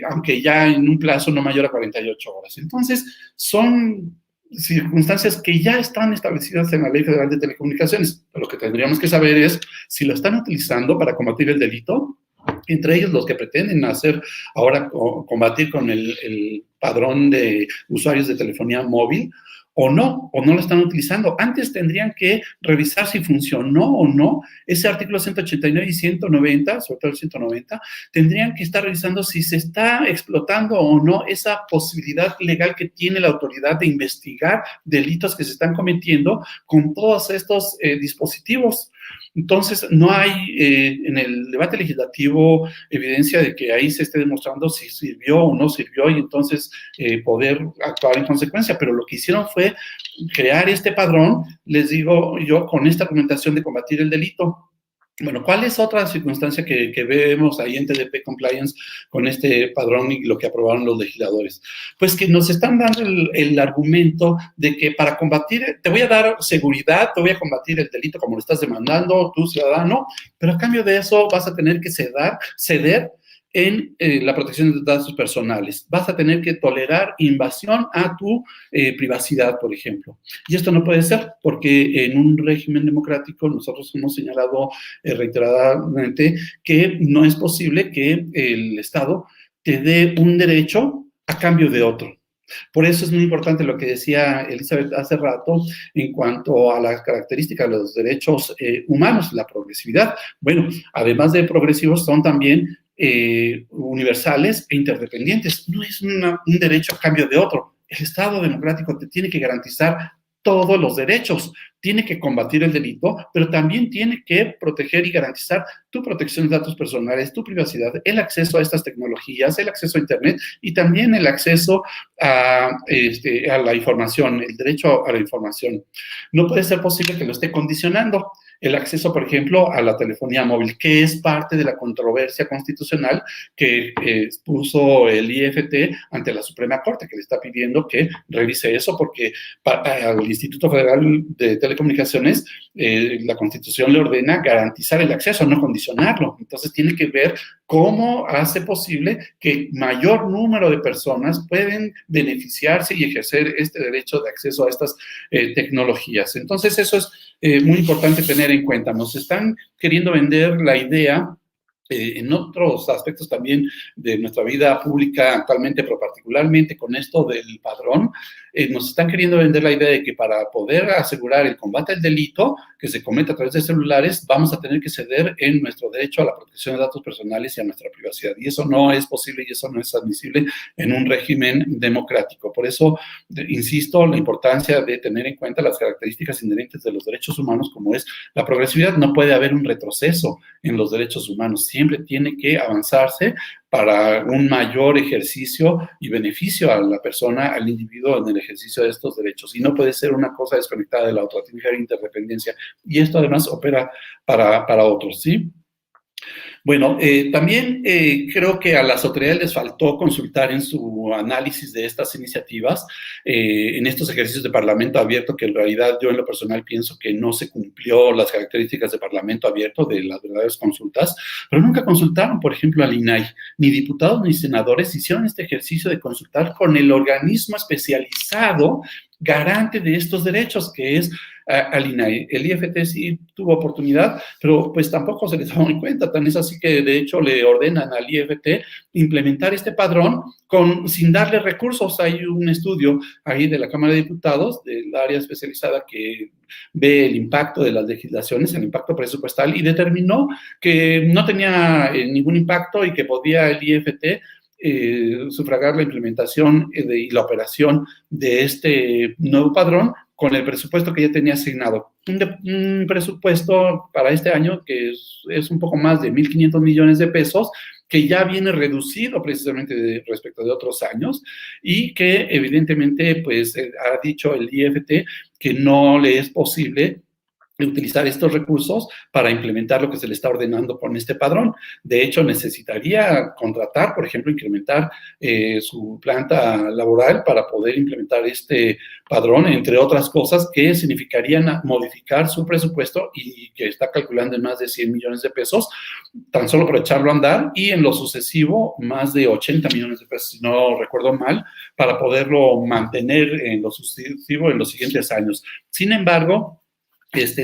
aunque ya en un plazo no mayor a 48 horas. Entonces, son circunstancias que ya están establecidas en la Ley Federal de Telecomunicaciones. Lo que tendríamos que saber es si lo están utilizando para combatir el delito, entre ellos los que pretenden hacer ahora combatir con el padrón de usuarios de telefonía móvil, o no lo están utilizando. Antes tendrían que revisar si funcionó o no ese artículo 189 y 190, sobre todo el 190, tendrían que estar revisando si se está explotando o no esa posibilidad legal que tiene la autoridad de investigar delitos que se están cometiendo con todos estos dispositivos. Entonces, no hay en el debate legislativo evidencia de que ahí se esté demostrando si sirvió o no sirvió y entonces poder actuar en consecuencia, pero lo que hicieron fue crear este padrón, les digo yo, con esta argumentación de combatir el delito. Bueno, ¿cuál es otra circunstancia que vemos ahí en TDP Compliance con este padrón y lo que aprobaron los legisladores? Pues que nos están dando el argumento de que para combatir, te voy a dar seguridad, te voy a combatir el delito como lo estás demandando, tú ciudadano, pero a cambio de eso vas a tener que ceder en la protección de datos personales. Vas a tener que tolerar invasión a tu privacidad, por ejemplo. Y esto no puede ser, porque en un régimen democrático nosotros hemos señalado reiteradamente que no es posible que el Estado te dé un derecho a cambio de otro. Por eso es muy importante lo que decía Elizabeth hace rato en cuanto a las características de los derechos humanos, la progresividad. Bueno, además de progresivos, son también universales e interdependientes. No es un derecho a cambio de otro. El Estado democrático te tiene que garantizar todos los derechos, tiene que combatir el delito, pero también tiene que proteger y garantizar tu protección de datos personales, tu privacidad, el acceso a estas tecnologías, el acceso a Internet y también el acceso a la información, el derecho a la información. No puede ser posible que lo esté condicionando. El acceso, por ejemplo, a la telefonía móvil, que es parte de la controversia constitucional que puso el IFT ante la Suprema Corte, que le está pidiendo que revise eso, porque al Instituto Federal de Telecomunicaciones la Constitución le ordena garantizar el acceso, no condicionarlo. Entonces tiene que ver cómo hace posible que mayor número de personas pueden beneficiarse y ejercer este derecho de acceso a estas tecnologías. Entonces eso es muy importante tener en cuenta. Nos están queriendo vender la idea en otros aspectos también de nuestra vida pública actualmente, pero particularmente con esto del padrón, nos están queriendo vender la idea de que para poder asegurar el combate al delito que se comete a través de celulares, vamos a tener que ceder en nuestro derecho a la protección de datos personales y a nuestra privacidad. Y eso no es posible y eso no es admisible en un régimen democrático. Por eso, insisto, la importancia de tener en cuenta las características inherentes de los derechos humanos, como es la progresividad. No puede haber un retroceso en los derechos humanos. Siempre tiene que avanzarse para un mayor ejercicio y beneficio a la persona, al individuo en el ejercicio de estos derechos. Y no puede ser una cosa desconectada de la otra, tiene que haber interdependencia. Y esto además opera para otros, ¿sí? Bueno, también creo que a las autoridades les faltó consultar en su análisis de estas iniciativas, en estos ejercicios de parlamento abierto, que en realidad yo en lo personal pienso que no se cumplió las características de parlamento abierto, de las verdaderas consultas, pero nunca consultaron, por ejemplo, al INAI. Ni diputados ni senadores hicieron este ejercicio de consultar con el organismo especializado garante de estos derechos, que es al INAI. El IFT sí tuvo oportunidad, pero pues tampoco se les tomó en cuenta. Tan es así que de hecho le ordenan al IFT implementar este padrón sin darle recursos. Hay un estudio ahí de la Cámara de Diputados, del área especializada que ve el impacto de las legislaciones, el impacto presupuestal, y determinó que no tenía ningún impacto y que podía el IFT sufragar la implementación y la operación de este nuevo padrón con el presupuesto que ya tenía asignado. Un presupuesto para este año que es un poco más de 1.500 millones de pesos, que ya viene reducido precisamente respecto de otros años y que evidentemente pues ha dicho el IFT que no le es posible utilizar estos recursos para implementar lo que se le está ordenando con este padrón. De hecho, necesitaría contratar, por ejemplo, incrementar su planta laboral para poder implementar este padrón, entre otras cosas que significarían modificar su presupuesto y que está calculando en más de 100 millones de pesos, tan solo por echarlo a andar, y en lo sucesivo más de 80 millones de pesos, si no recuerdo mal, para poderlo mantener en lo sucesivo en los siguientes años. Sin embargo,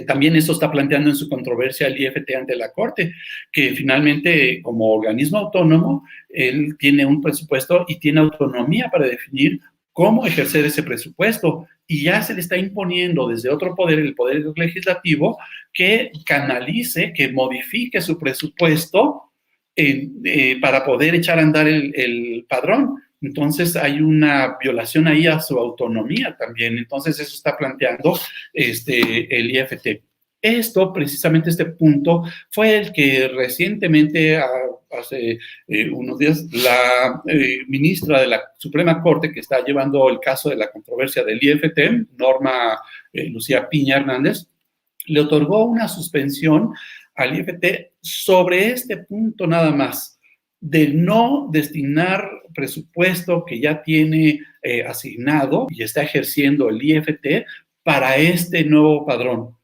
también eso está planteando en su controversia el IFT ante la Corte, que finalmente, como organismo autónomo, él tiene un presupuesto y tiene autonomía para definir cómo ejercer ese presupuesto, y ya se le está imponiendo desde otro poder, el poder legislativo, que canalice, que modifique su presupuesto para poder echar a andar el padrón. Entonces hay una violación ahí a su autonomía también. Entonces eso está planteando el IFT. Precisamente este punto, fue el que recientemente, hace unos días, la ministra de la Suprema Corte, que está llevando el caso de la controversia del IFT, Norma Lucía Piña Hernández, le otorgó una suspensión al IFT sobre este punto nada más, de no destinar presupuesto que ya tiene asignado y está ejerciendo el IFT para este nuevo padrón.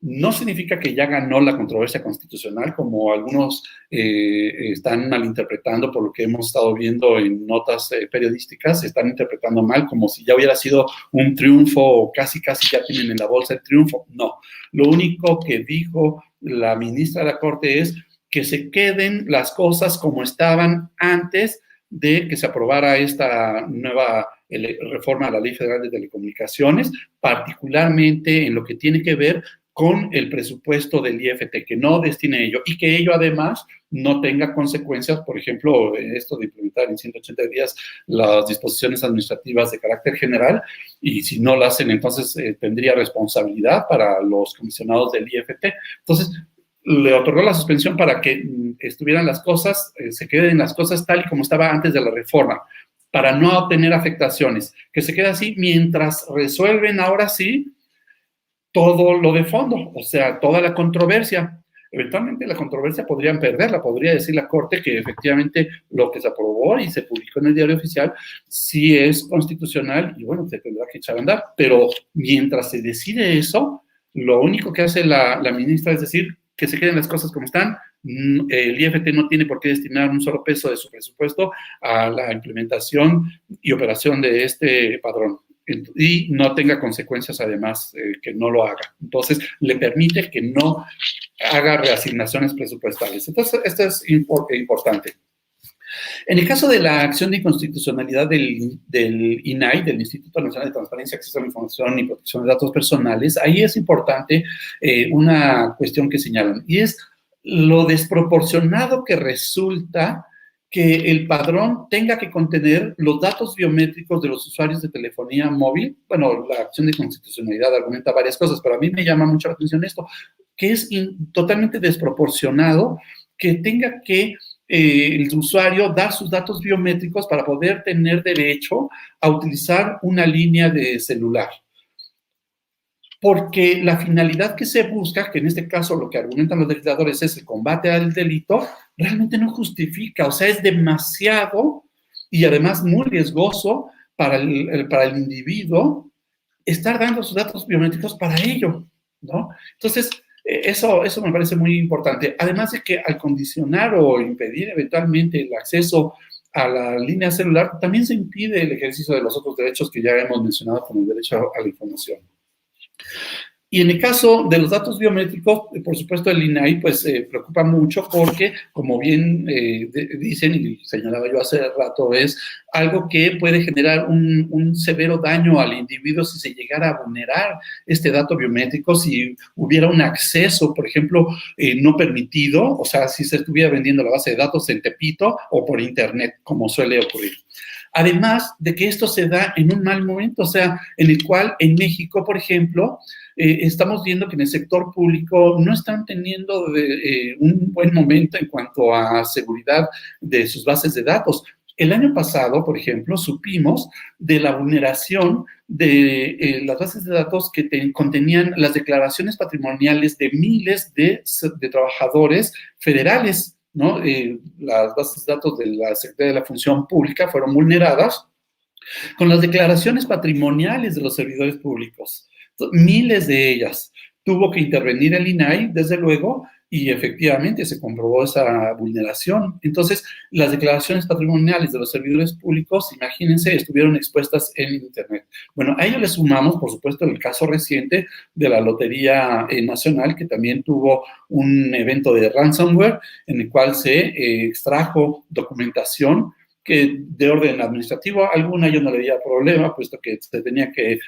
No significa que ya ganó la controversia constitucional, como algunos están malinterpretando por lo que hemos estado viendo en notas periodísticas. Se están interpretando mal, como si ya hubiera sido un triunfo o casi ya tienen en la bolsa el triunfo. No, lo único que dijo la ministra de la Corte es que se queden las cosas como estaban antes de que se aprobara esta nueva reforma a la Ley Federal de Telecomunicaciones, particularmente en lo que tiene que ver con el presupuesto del IFT, que no destine ello, y que ello además no tenga consecuencias, por ejemplo, esto de implementar en 180 días las disposiciones administrativas de carácter general, y si no lo hacen, entonces tendría responsabilidad para los comisionados del IFT. Entonces, le otorgó la suspensión para que estuvieran las cosas, se queden las cosas tal y como estaba antes de la reforma, para no obtener afectaciones, que se quede así mientras resuelven ahora sí todo lo de fondo, o sea, toda la controversia. Eventualmente la controversia podrían perderla, podría decir la Corte que efectivamente lo que se aprobó y se publicó en el Diario Oficial sí es constitucional y bueno, se tendrá que echar a andar, pero mientras se decide eso, lo único que hace la ministra es decir que se queden las cosas como están. El IFT no tiene por qué destinar un solo peso de su presupuesto a la implementación y operación de este padrón, y no tenga consecuencias además que no lo haga. Entonces, le permite que no haga reasignaciones presupuestales. Entonces, esto es importante. En el caso de la acción de inconstitucionalidad del INAI, del Instituto Nacional de Transparencia, Acceso a la Información y Protección de Datos Personales, ahí es importante una cuestión que señalan, y es lo desproporcionado que resulta que el padrón tenga que contener los datos biométricos de los usuarios de telefonía móvil. Bueno, la acción de constitucionalidad argumenta varias cosas, pero a mí me llama mucho la atención esto, que es totalmente desproporcionado que tenga que el usuario dar sus datos biométricos para poder tener derecho a utilizar una línea de celular. Porque la finalidad que se busca, que en este caso lo que argumentan los legisladores es el combate al delito, realmente no justifica, o sea, es demasiado y además muy riesgoso para el individuo estar dando sus datos biométricos para ello, ¿no? Entonces, eso me parece muy importante. Además de que al condicionar o impedir eventualmente el acceso a la línea celular, también se impide el ejercicio de los otros derechos que ya hemos mencionado, como el derecho a la información. Y en el caso de los datos biométricos, por supuesto, el INAI pues preocupa mucho porque, como bien dicen y señalaba yo hace rato, es algo que puede generar un severo daño al individuo si se llegara a vulnerar este dato biométrico, si hubiera un acceso, por ejemplo, no permitido, o sea, si se estuviera vendiendo la base de datos en Tepito o por internet, como suele ocurrir. Además de que esto se da en un mal momento, o sea, en el cual en México, por ejemplo, estamos viendo que en el sector público no están teniendo un buen momento en cuanto a seguridad de sus bases de datos. El año pasado, por ejemplo, supimos de la vulneración de las bases de datos que contenían las declaraciones patrimoniales de miles de trabajadores federales, ¿no? Las bases de datos de la Secretaría de la Función Pública fueron vulneradas con las declaraciones patrimoniales de los servidores públicos. Miles de ellas. Tuvo que intervenir el INAI, desde luego, y efectivamente se comprobó esa vulneración. Entonces, las declaraciones patrimoniales de los servidores públicos, imagínense, estuvieron expuestas en Internet. Bueno, a ello le sumamos, por supuesto, el caso reciente de la Lotería Nacional, que también tuvo un evento de ransomware en el cual se extrajo documentación que de orden administrativo, alguna yo no le veía problema, puesto que tenía que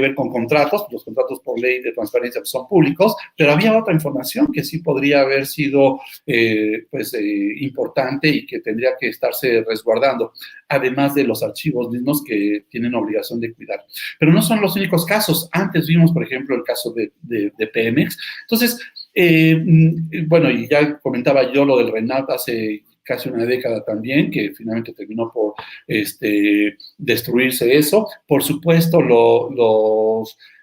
ver con contratos, los contratos por ley de transparencia son públicos, pero había otra información que sí podría haber sido importante y que tendría que estarse resguardando, además de los archivos mismos que tienen obligación de cuidar. Pero no son los únicos casos. Antes vimos, por ejemplo, el caso de Pemex. Entonces, bueno, y ya comentaba yo lo del RENAT hace casi una década también, que finalmente terminó por destruirse eso. Por supuesto,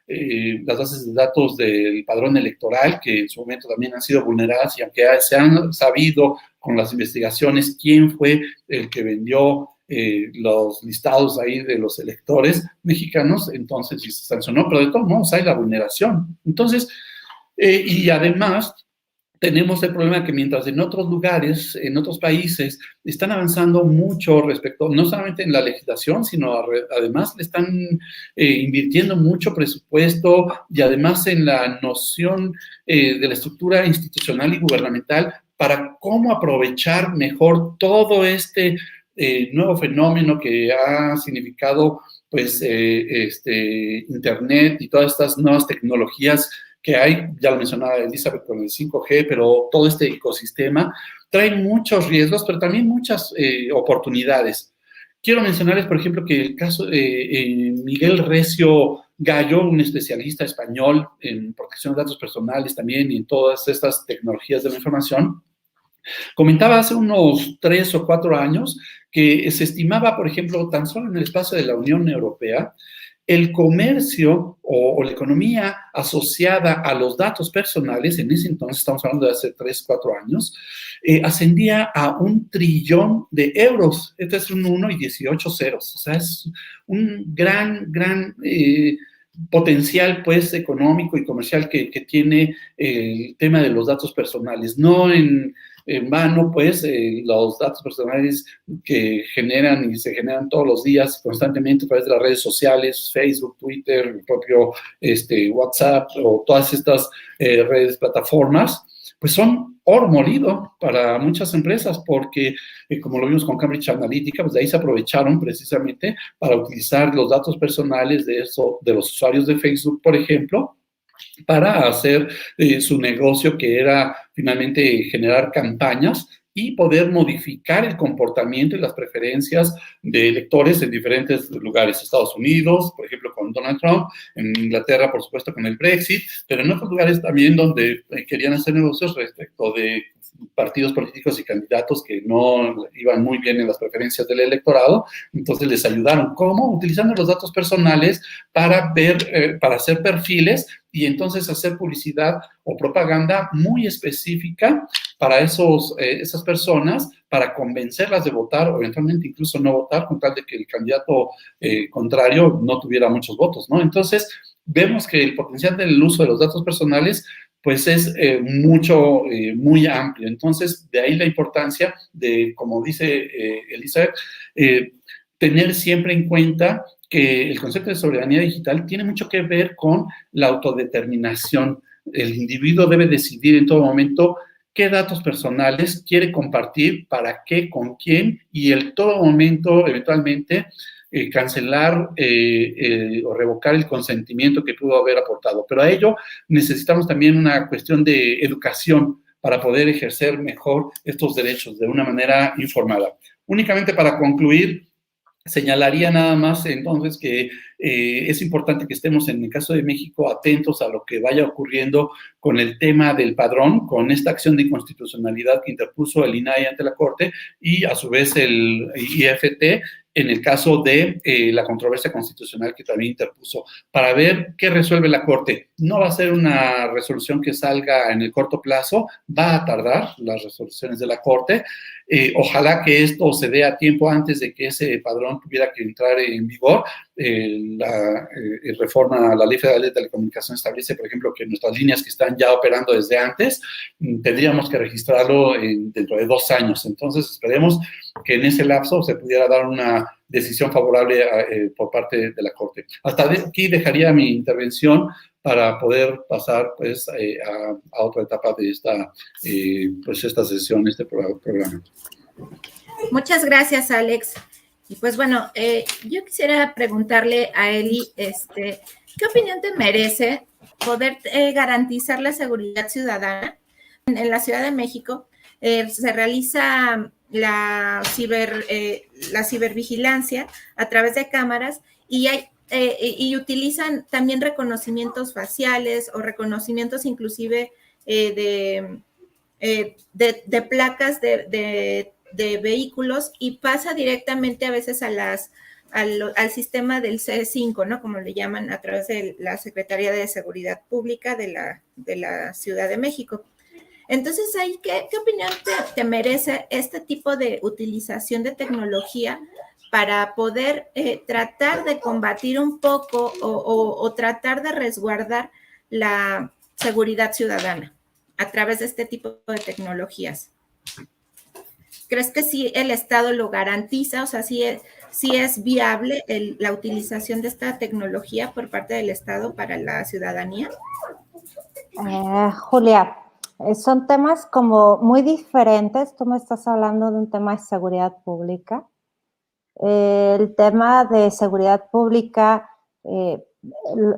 las bases de datos del padrón electoral, que en su momento también han sido vulneradas, y aunque se han sabido con las investigaciones quién fue el que vendió los listados ahí de los electores mexicanos, entonces sí se sancionó, pero de todos modos hay la vulneración. Entonces, y además tenemos el problema que mientras en otros lugares, en otros países, están avanzando mucho respecto, no solamente en la legislación, sino además le están invirtiendo mucho presupuesto y además en la noción de la estructura institucional y gubernamental para cómo aprovechar mejor todo este nuevo fenómeno que ha significado pues Internet y todas estas nuevas tecnologías que hay, ya lo mencionaba Elizabeth con el 5G, pero todo este ecosistema trae muchos riesgos, pero también muchas oportunidades. Quiero mencionarles, por ejemplo, que el caso de Miguel Recio Gallo, un especialista español en protección de datos personales también y en todas estas tecnologías de la información, comentaba hace unos 3 o 4 años que se estimaba, por ejemplo, tan solo en el espacio de la Unión Europea, el comercio o la economía asociada a los datos personales, en ese entonces, estamos hablando de hace 3, 4 años, ascendía a 1 trillón de euros. Este es un 1 y 18 ceros. O sea, es un gran potencial, pues, económico y comercial que tiene el tema de los datos personales. No en vano, pues, los datos personales que generan y se generan todos los días constantemente a través de las redes sociales, Facebook, Twitter, el propio WhatsApp o todas estas redes, plataformas, pues son oro molido para muchas empresas porque, como lo vimos con Cambridge Analytica, pues de ahí se aprovecharon precisamente para utilizar los datos personales de los usuarios de Facebook, por ejemplo, para hacer su negocio, que era finalmente generar campañas y poder modificar el comportamiento y las preferencias de electores en diferentes lugares. Estados Unidos, por ejemplo, con Donald Trump, en Inglaterra, por supuesto, con el Brexit, pero en otros lugares también donde querían hacer negocios respecto de partidos políticos y candidatos que no iban muy bien en las preferencias del electorado, entonces les ayudaron. ¿Cómo? Utilizando los datos personales para hacer perfiles y entonces hacer publicidad o propaganda muy específica para esas personas, para convencerlas de votar o eventualmente incluso no votar, con tal de que el candidato contrario no tuviera muchos votos, ¿no? Entonces, vemos que el potencial del uso de los datos personales pues es muy amplio. Entonces, de ahí la importancia de, como dice Elizabeth, tener siempre en cuenta que el concepto de soberanía digital tiene mucho que ver con la autodeterminación. El individuo debe decidir en todo momento qué datos personales quiere compartir, para qué, con quién, y en todo momento, eventualmente, cancelar o revocar el consentimiento que pudo haber aportado. Pero a ello necesitamos también una cuestión de educación para poder ejercer mejor estos derechos de una manera informada. Únicamente para concluir, señalaría nada más entonces que es importante que estemos, en el caso de México, atentos a lo que vaya ocurriendo con el tema del padrón, con esta acción de inconstitucionalidad que interpuso el INAI ante la Corte y a su vez el IFT en el caso de la controversia constitucional que también interpuso, para ver qué resuelve la Corte. No va a ser una resolución que salga en el corto plazo, va a tardar las resoluciones de la Corte. Ojalá que esto se dé a tiempo antes de que ese padrón tuviera que entrar en vigor. La reforma a la Ley Federal de Telecomunicaciones establece, por ejemplo, que nuestras líneas que están ya operando desde antes, tendríamos que registrarlo dentro de 2 años. Entonces, esperemos que en ese lapso se pudiera dar una decisión favorable por parte de la Corte. Hasta aquí dejaría mi intervención para poder pasar pues, a otra etapa de esta sesión, este programa. Muchas gracias, Alex. Y pues bueno, yo quisiera preguntarle a Eli, ¿qué opinión te merece poder garantizar la seguridad ciudadana? En la Ciudad de México se realiza la cibervigilancia a través de cámaras y utilizan también reconocimientos faciales o reconocimientos inclusive de placas de vehículos, y pasa directamente a veces al sistema del C5, ¿no? Como le llaman, a través de la Secretaría de Seguridad Pública de la Ciudad de México. Entonces, ahí, ¿qué opinión te merece este tipo de utilización de tecnología para poder tratar de combatir un poco o tratar de resguardar la seguridad ciudadana a través de este tipo de tecnologías? ¿Crees que sí el Estado lo garantiza? O sea, sí es viable la utilización de esta tecnología por parte del Estado para la ciudadanía. Julia, son temas como muy diferentes. Tú me estás hablando de un tema de seguridad pública. El tema de seguridad pública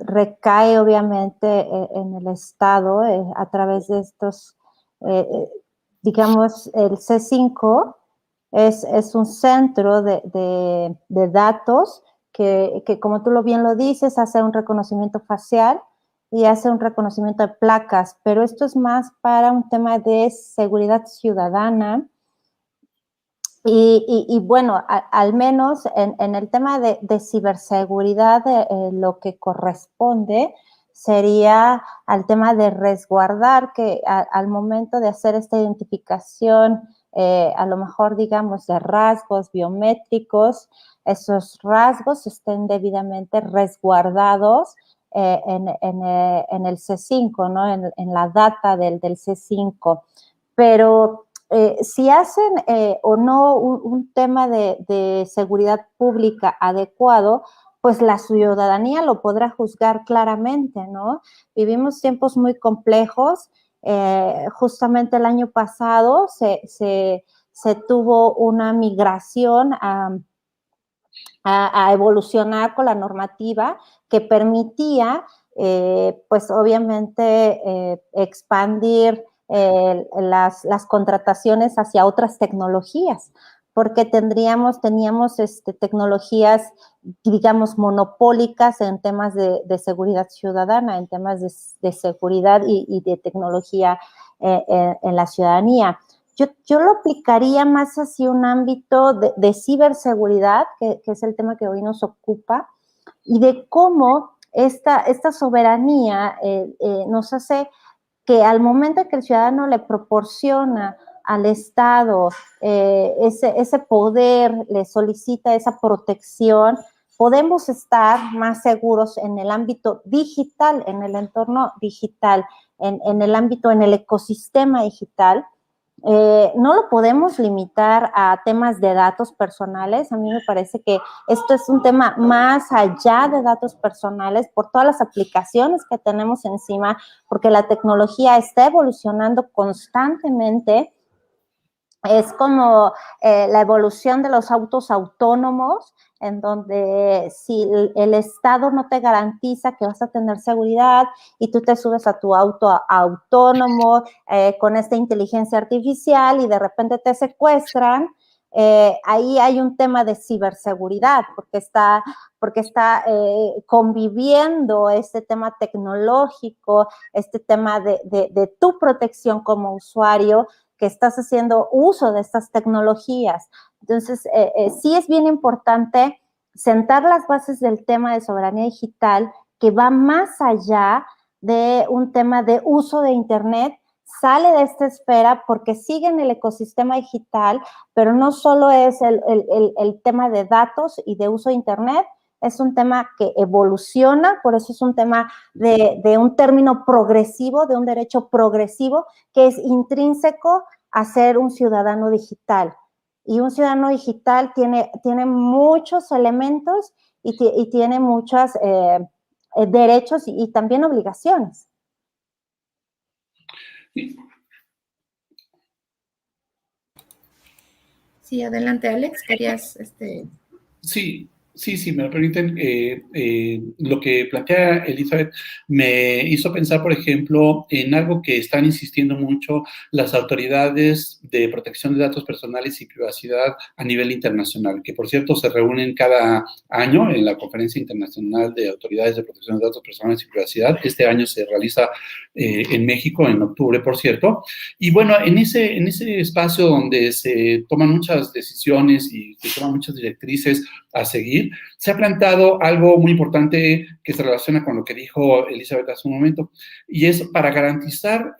recae obviamente en el Estado a través de estos, digamos, el C5 es un centro de datos que, como tú bien lo dices, hace un reconocimiento facial y hace un reconocimiento de placas, pero esto es más para un tema de seguridad ciudadana. Y bueno, al menos en el tema de ciberseguridad, lo que corresponde sería al tema de resguardar que al momento de hacer esta identificación, a lo mejor, digamos, de rasgos biométricos, esos rasgos estén debidamente resguardados en el C5, ¿no? En la data del C5. Pero si hacen o no un tema de seguridad pública adecuado, pues la ciudadanía lo podrá juzgar claramente, ¿no? Vivimos tiempos muy complejos. Justamente el año pasado se tuvo una migración a evolucionar con la normativa que permitía, pues obviamente, expandir las contrataciones hacia otras tecnologías, porque teníamos tecnologías, digamos, monopólicas en temas de seguridad ciudadana, en temas de seguridad y de tecnología en la ciudadanía. Yo lo aplicaría más hacia un ámbito de ciberseguridad, que es el tema que hoy nos ocupa, y de cómo esta soberanía nos hace que al momento que el ciudadano le proporciona al Estado ese poder, le solicita esa protección, podemos estar más seguros en el ámbito digital, en el entorno digital, en el ámbito, en el ecosistema digital. No lo podemos limitar a temas de datos personales. A mí me parece que esto es un tema más allá de datos personales por todas las aplicaciones que tenemos encima, porque la tecnología está evolucionando constantemente. Es como la evolución de los autos autónomos, en donde si el Estado no te garantiza que vas a tener seguridad y tú te subes a tu auto autónomo con esta inteligencia artificial y de repente te secuestran, ahí hay un tema de ciberseguridad, porque está conviviendo este tema tecnológico, este tema de tu protección como usuario, que estás haciendo uso de estas tecnologías. Entonces, sí es bien importante sentar las bases del tema de soberanía digital, que va más allá de un tema de uso de Internet, sale de esta esfera porque sigue en el ecosistema digital, pero no solo es el tema de datos y de uso de Internet, es un tema que evoluciona, por eso es un tema de un término progresivo, de un derecho progresivo, que es intrínseco a ser un ciudadano digital. Y un ciudadano digital tiene muchos elementos y tiene muchos derechos y también obligaciones. Sí, adelante, Alex, querías... Sí, me lo permiten. Lo que plantea Elizabeth me hizo pensar, por ejemplo, en algo que están insistiendo mucho las autoridades de protección de datos personales y privacidad a nivel internacional, que por cierto se reúnen cada año en la Conferencia Internacional de Autoridades de Protección de Datos Personales y Privacidad. Este año se realiza en México, en octubre, por cierto. Y bueno, en ese espacio donde se toman muchas decisiones y se toman muchas directrices a seguir, se ha planteado algo muy importante que se relaciona con lo que dijo Elizabeth hace un momento, y es para garantizar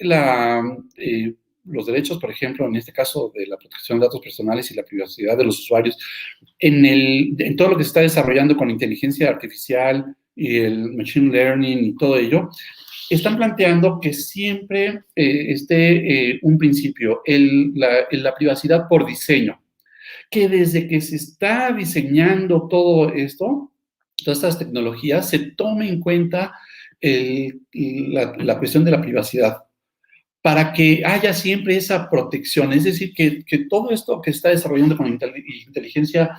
los derechos, por ejemplo, en este caso de la protección de datos personales y la privacidad de los usuarios, en todo lo que se está desarrollando con inteligencia artificial y el machine learning y todo ello. Están planteando que siempre esté un principio, la privacidad por diseño, que desde que se está diseñando todo esto, todas estas tecnologías, se tome en cuenta la cuestión de la privacidad, para que haya siempre esa protección. Es decir, que todo esto que está desarrollando con inteligencia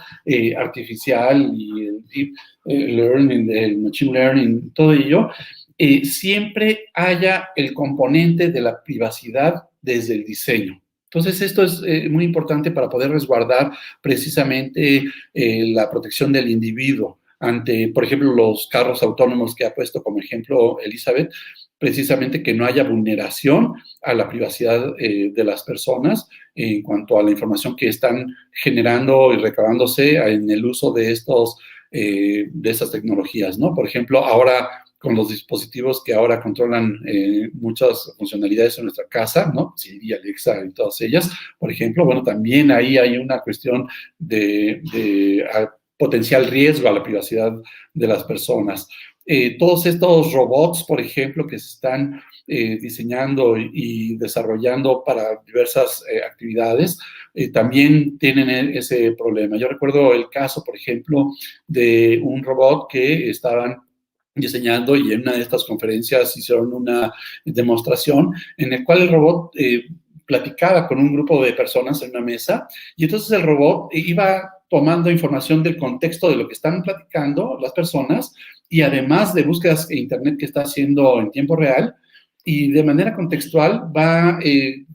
artificial y el deep learning, el machine learning, todo ello, siempre haya el componente de la privacidad desde el diseño. Entonces, esto es muy importante para poder resguardar precisamente la protección del individuo ante, por ejemplo, los carros autónomos que ha puesto como ejemplo Elizabeth, precisamente que no haya vulneración a la privacidad de las personas en cuanto a la información que están generando y recabándose en el uso de estas tecnologías, ¿no? Por ejemplo, ahora con los dispositivos que ahora controlan muchas funcionalidades en nuestra casa, ¿no? Siri, Alexa y todas ellas, por ejemplo, bueno, también ahí hay una cuestión de potencial riesgo a la privacidad de las personas. Todos estos robots, por ejemplo, que se están diseñando y desarrollando para diversas actividades, también tienen ese problema. Yo recuerdo el caso, por ejemplo, de un robot que estaban diseñando y en una de estas conferencias hicieron una demostración en la cual el robot platicaba con un grupo de personas en una mesa y entonces el robot iba tomando información del contexto de lo que están platicando las personas y además de búsquedas en internet que está haciendo en tiempo real y de manera contextual va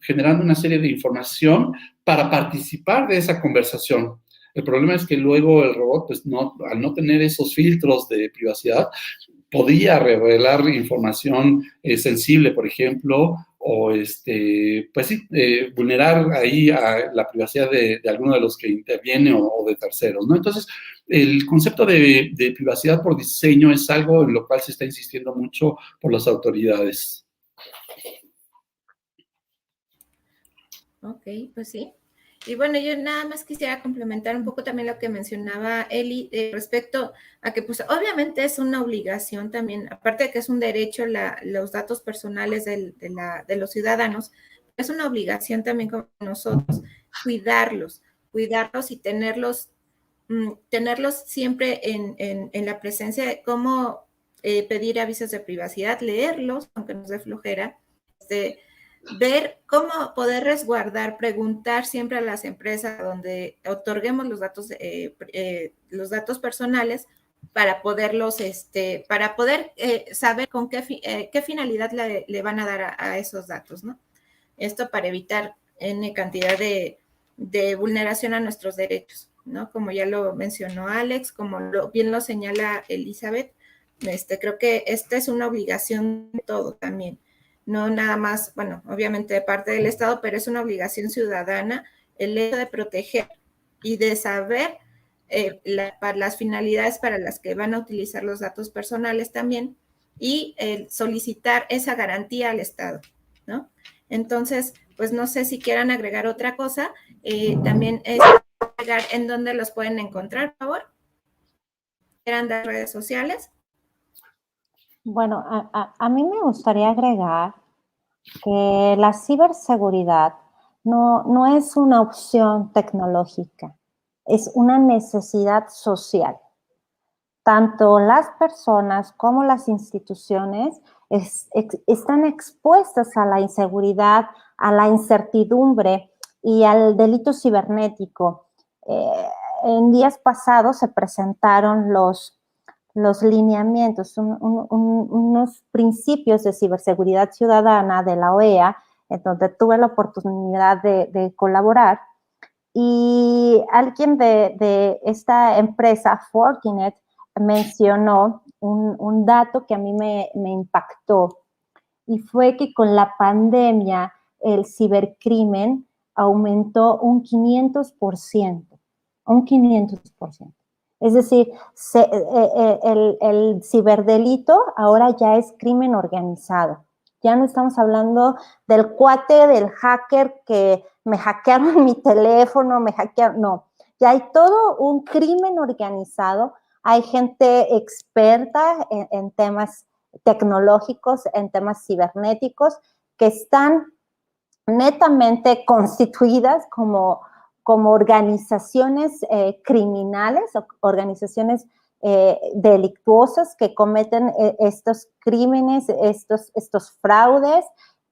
generando una serie de información para participar de esa conversación. El problema es que luego el robot, pues al no tener esos filtros de privacidad, podía revelar información sensible, por ejemplo, o pues sí, vulnerar ahí a la privacidad de alguno de los que interviene o de terceros, ¿no? Entonces, el concepto de privacidad por diseño es algo en lo cual se está insistiendo mucho por las autoridades. Ok, pues sí. Y bueno, yo nada más quisiera complementar un poco también lo que mencionaba Eli respecto a que pues obviamente es una obligación también, aparte de que es un derecho los datos personales de los ciudadanos, es una obligación también con nosotros cuidarlos y tenerlos siempre en la presencia de cómo pedir avisos de privacidad, leerlos, aunque nos dé flojera, ver cómo poder resguardar, preguntar siempre a las empresas donde otorguemos los datos personales para poderlos, para poder saber con qué finalidad le van a dar a esos datos, ¿no? Esto para evitar N cantidad de vulneración a nuestros derechos, ¿no? Como ya lo mencionó Alex, como bien lo señala Elizabeth, creo que esta es una obligación de todo también, no nada más, bueno, obviamente de parte del Estado, pero es una obligación ciudadana el hecho de proteger y de saber para las finalidades para las que van a utilizar los datos personales también y solicitar esa garantía al Estado, ¿no? Entonces, pues no sé si quieran agregar otra cosa, también es agregar en dónde los pueden encontrar, por favor. ¿Quieran dar redes sociales? Bueno, a mí me gustaría agregar que la ciberseguridad no es una opción tecnológica, es una necesidad social. Tanto las personas como las instituciones están expuestas a la inseguridad, a la incertidumbre y al delito cibernético. En días pasados se presentaron los lineamientos, unos principios de ciberseguridad ciudadana de la OEA, en donde tuve la oportunidad de colaborar. Y alguien de esta empresa, Fortinet, mencionó un dato que a mí me impactó, y fue que con la pandemia el cibercrimen aumentó un 500%, un 500%. Es decir, el ciberdelito ahora ya es crimen organizado. Ya no estamos hablando del cuate, del hacker que me hackearon mi teléfono, me hackearon, no. Ya hay todo un crimen organizado. Hay gente experta en temas tecnológicos, en temas cibernéticos, que están netamente constituidas como organizaciones criminales, organizaciones delictuosas que cometen estos crímenes, estos fraudes,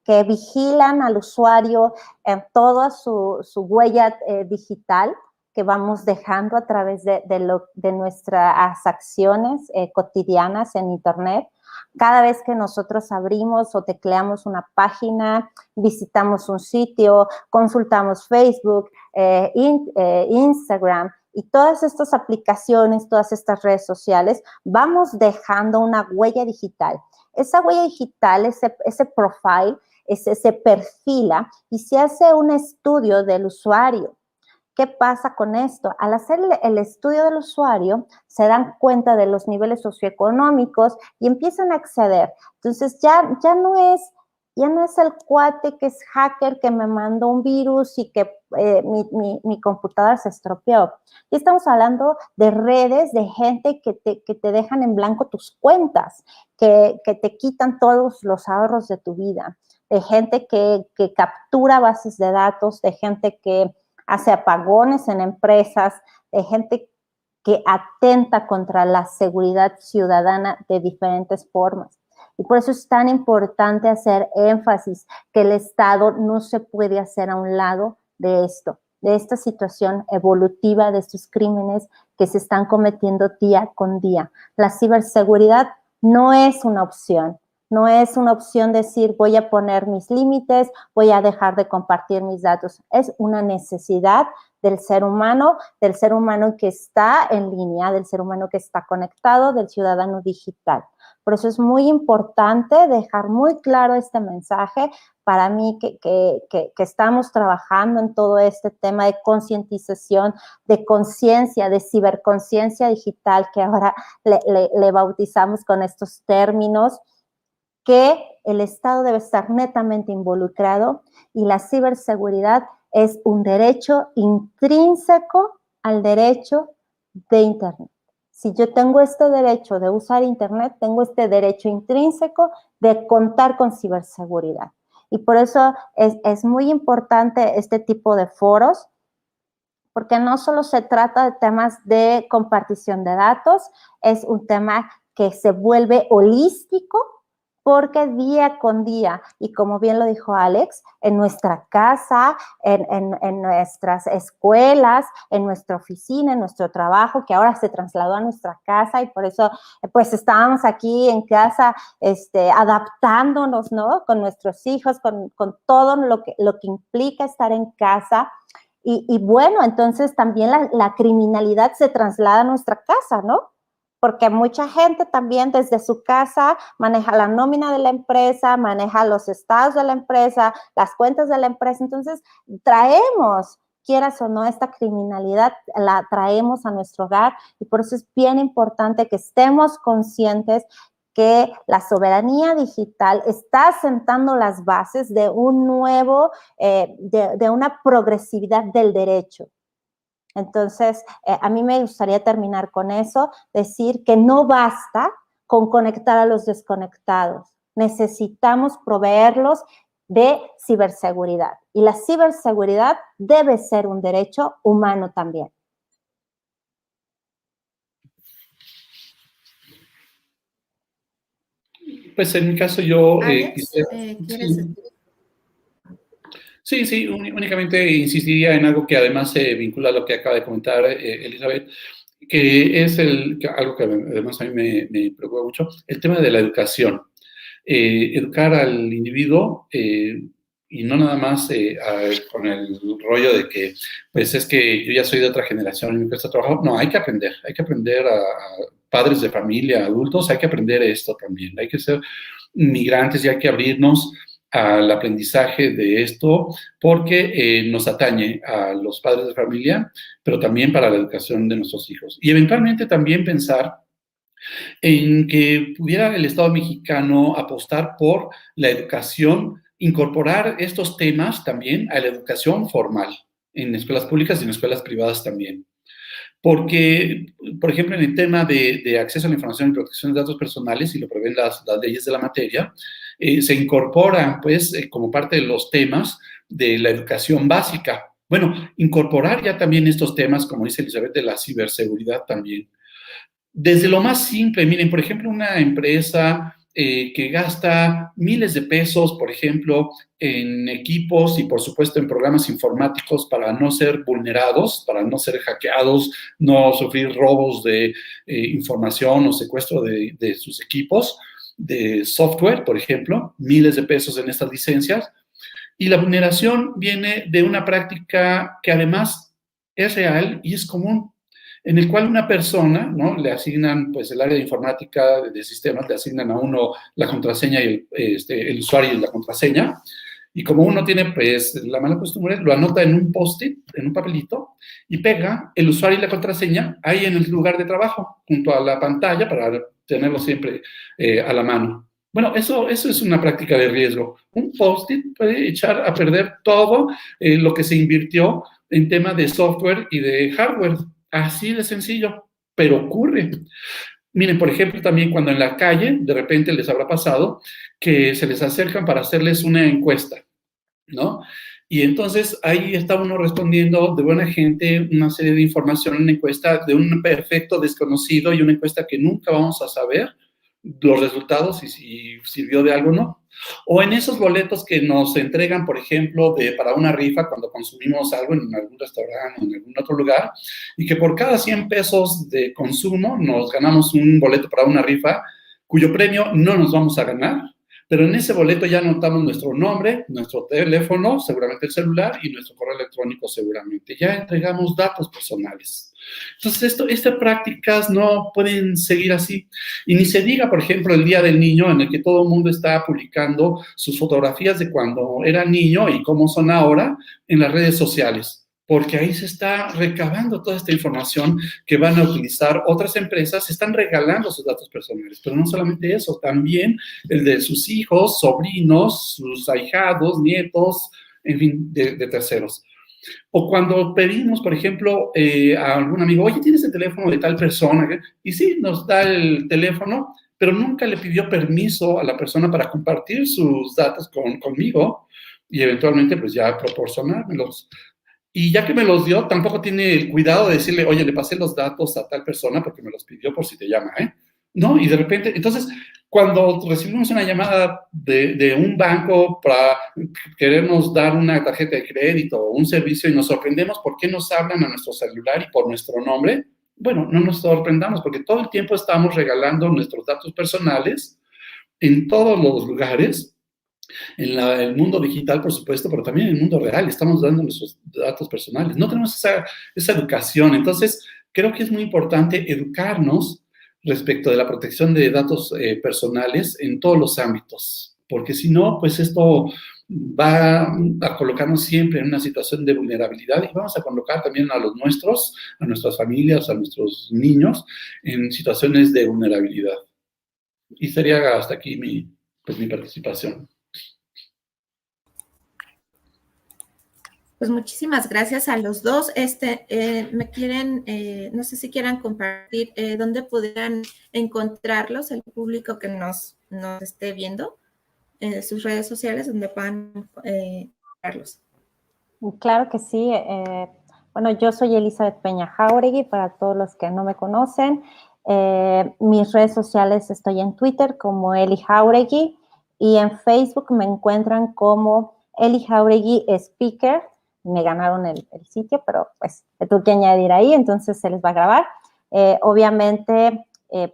que vigilan al usuario en toda su huella digital que vamos dejando a través de nuestras acciones cotidianas en Internet. Cada vez que nosotros abrimos o tecleamos una página, visitamos un sitio, consultamos Facebook, Instagram y todas estas aplicaciones, todas estas redes sociales, vamos dejando una huella digital. Esa huella digital, ese profile, se perfila y se hace un estudio del usuario. ¿Qué pasa con esto? Al hacer el estudio del usuario, se dan cuenta de los niveles socioeconómicos y empiezan a acceder. Entonces, ya no es el cuate que es hacker que me mandó un virus y que mi computadora se estropeó. Y estamos hablando de redes, de gente que te dejan en blanco tus cuentas, que te quitan todos los ahorros de tu vida, de gente que captura bases de datos, de gente que hace apagones en empresas, de gente que atenta contra la seguridad ciudadana de diferentes formas. Y por eso es tan importante hacer énfasis que el Estado no se puede hacer a un lado de esto, de esta situación evolutiva, de estos crímenes que se están cometiendo día con día. La ciberseguridad no es una opción. No es una opción decir voy a poner mis límites, voy a dejar de compartir mis datos. Es una necesidad del ser humano que está en línea, del ser humano que está conectado, del ciudadano digital. Por eso es muy importante dejar muy claro este mensaje. Para mí que estamos trabajando en todo este tema de concientización, de conciencia, de ciberconciencia digital, que ahora le bautizamos con estos términos, que el Estado debe estar netamente involucrado y la ciberseguridad es un derecho intrínseco al derecho de Internet. Si yo tengo este derecho de usar Internet, tengo este derecho intrínseco de contar con ciberseguridad. Y por eso es muy importante este tipo de foros, porque no solo se trata de temas de compartición de datos, es un tema que se vuelve holístico, porque día con día, y como bien lo dijo Alex, en nuestra casa, en nuestras escuelas, en nuestra oficina, en nuestro trabajo, que ahora se trasladó a nuestra casa, y por eso pues estábamos aquí en casa adaptándonos, ¿no? Con nuestros hijos, con todo lo que implica estar en casa. Y bueno, entonces también la criminalidad se traslada a nuestra casa, ¿no? Porque mucha gente también desde su casa maneja la nómina de la empresa, maneja los estados de la empresa, las cuentas de la empresa. Entonces, traemos, quieras o no, esta criminalidad la traemos a nuestro hogar, y por eso es bien importante que estemos conscientes que la soberanía digital está sentando las bases de un nuevo, de una progresividad del derecho. Entonces, a mí me gustaría terminar con eso, decir que no basta con conectar a los desconectados. Necesitamos proveerlos de ciberseguridad. Y la ciberseguridad debe ser un derecho humano también. Pues en mi caso yo... Alex, ¿quieres decir? Sí, únicamente insistiría en algo que además se vincula a lo que acaba de comentar Elizabeth, que es algo que además a mí me preocupa mucho, el tema de la educación. Educar al individuo y no nada más con el rollo de que, pues es que yo ya soy de otra generación y me cuesta trabajo. No, hay que aprender a padres de familia, adultos, hay que aprender esto también. Hay que ser migrantes y hay que abrirnos al aprendizaje de esto, porque nos atañe a los padres de familia, pero también para la educación de nuestros hijos. Y eventualmente también pensar en que pudiera el Estado mexicano apostar por la educación, incorporar estos temas también a la educación formal, en escuelas públicas y en escuelas privadas también. Porque, por ejemplo, en el tema de acceso a la información y protección de datos personales, y lo prevén las leyes de la materia, se incorporan, pues, como parte de los temas de la educación básica. Bueno, incorporar ya también estos temas, como dice Elizabeth, de la ciberseguridad también. Desde lo más simple, miren, por ejemplo, una empresa que gasta miles de pesos, por ejemplo, en equipos y, por supuesto, en programas informáticos para no ser vulnerados, para no ser hackeados, no sufrir robos de información o secuestro de sus equipos, de software, por ejemplo, miles de pesos en estas licencias. Y la vulneración viene de una práctica que además es real y es común, en el cual una persona, ¿no? Le asignan, pues, el área de informática de sistemas, le asignan a uno la contraseña y el usuario y la contraseña, y como uno tiene, pues, la mala costumbre, lo anota en un post-it, en un papelito, y pega el usuario y la contraseña ahí en el lugar de trabajo, junto a la pantalla, para tenerlo siempre a la mano. Bueno, eso es una práctica de riesgo. Un post-it puede echar a perder todo lo que se invirtió en tema de software y de hardware. Así de sencillo, pero ocurre. Miren, por ejemplo, también cuando en la calle, de repente les habrá pasado que se les acercan para hacerles una encuesta, ¿no? Y entonces ahí está uno respondiendo de buena gente una serie de información, una encuesta de un perfecto desconocido y una encuesta que nunca vamos a saber los resultados y si sirvió de algo o no. O en esos boletos que nos entregan, por ejemplo, para una rifa cuando consumimos algo en algún restaurante o en algún otro lugar, y que por cada 100 pesos de consumo nos ganamos un boleto para una rifa, cuyo premio no nos vamos a ganar, pero en ese boleto ya anotamos nuestro nombre, nuestro teléfono, seguramente el celular, y nuestro correo electrónico seguramente. Ya entregamos datos personales. Entonces, estas prácticas no pueden seguir así. Y ni se diga, por ejemplo, el Día del Niño, en el que todo el mundo está publicando sus fotografías de cuando era niño y cómo son ahora en las redes sociales, porque ahí se está recabando toda esta información que van a utilizar otras empresas, se están regalando sus datos personales, pero no solamente eso, también el de sus hijos, sobrinos, sus ahijados, nietos, en fin, de terceros. O cuando pedimos, por ejemplo, a algún amigo, oye, ¿tienes el teléfono de tal persona? Y sí, nos da el teléfono, pero nunca le pidió permiso a la persona para compartir sus datos conmigo y eventualmente pues ya proporcionármelos. Y ya que me los dio, tampoco tiene el cuidado de decirle, oye, le pasé los datos a tal persona porque me los pidió por si te llama, ¿eh? ¿No? Y de repente, entonces, cuando recibimos una llamada de un banco para querernos dar una tarjeta de crédito o un servicio y nos sorprendemos por qué nos hablan a nuestro celular y por nuestro nombre, bueno, no nos sorprendamos porque todo el tiempo estamos regalando nuestros datos personales en todos los lugares, en el mundo digital, por supuesto, pero también en el mundo real. Estamos dando nuestros datos personales. No tenemos esa educación. Entonces, creo que es muy importante educarnos respecto de la protección de datos personales en todos los ámbitos, porque si no, pues esto va a colocarnos siempre en una situación de vulnerabilidad y vamos a colocar también a los nuestros, a nuestras familias, a nuestros niños en situaciones de vulnerabilidad. Y sería hasta aquí mi participación. Pues muchísimas gracias a los dos. Me quieren, no sé si quieran compartir dónde pudieran encontrarlos, el público que nos esté viendo, en sus redes sociales, donde puedan encontrarlos. Claro que sí. Bueno, yo soy Elizabeth Peña Jauregui, para todos los que no me conocen. Mis redes sociales, estoy en Twitter como Eli Jauregui y en Facebook me encuentran como Eli Jauregui Speaker. Me ganaron el sitio, pero pues le tuve que añadir ahí, entonces se les va a grabar. Obviamente,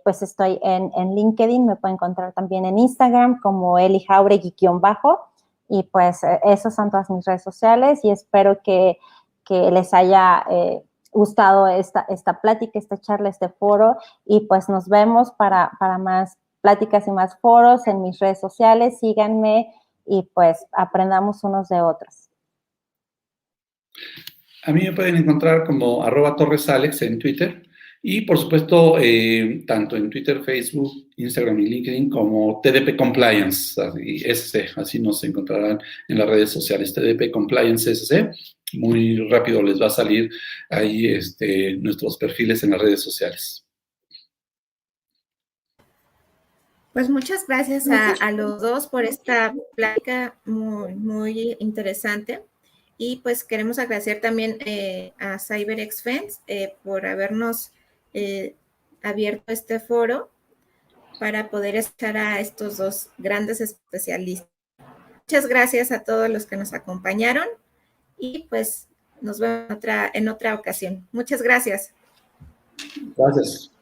pues estoy en LinkedIn, me pueden encontrar también en Instagram como Eli Jauregui_. Y pues esas son todas mis redes sociales y espero que les haya gustado esta plática, esta charla, este foro, y pues nos vemos para más pláticas y más foros en mis redes sociales. Síganme y pues aprendamos unos de otros. A mí me pueden encontrar como @torresalex en Twitter y, por supuesto, tanto en Twitter, Facebook, Instagram y LinkedIn como TDP Compliance, así nos encontrarán en las redes sociales, TDP Compliance SC. Muy rápido les va a salir ahí nuestros perfiles en las redes sociales. Pues muchas gracias a los dos por esta plática muy, muy interesante. Y pues queremos agradecer también a CyberXFence por habernos abierto este foro para poder escuchar a estos dos grandes especialistas. Muchas gracias a todos los que nos acompañaron y pues nos vemos en otra ocasión. Muchas gracias. Gracias.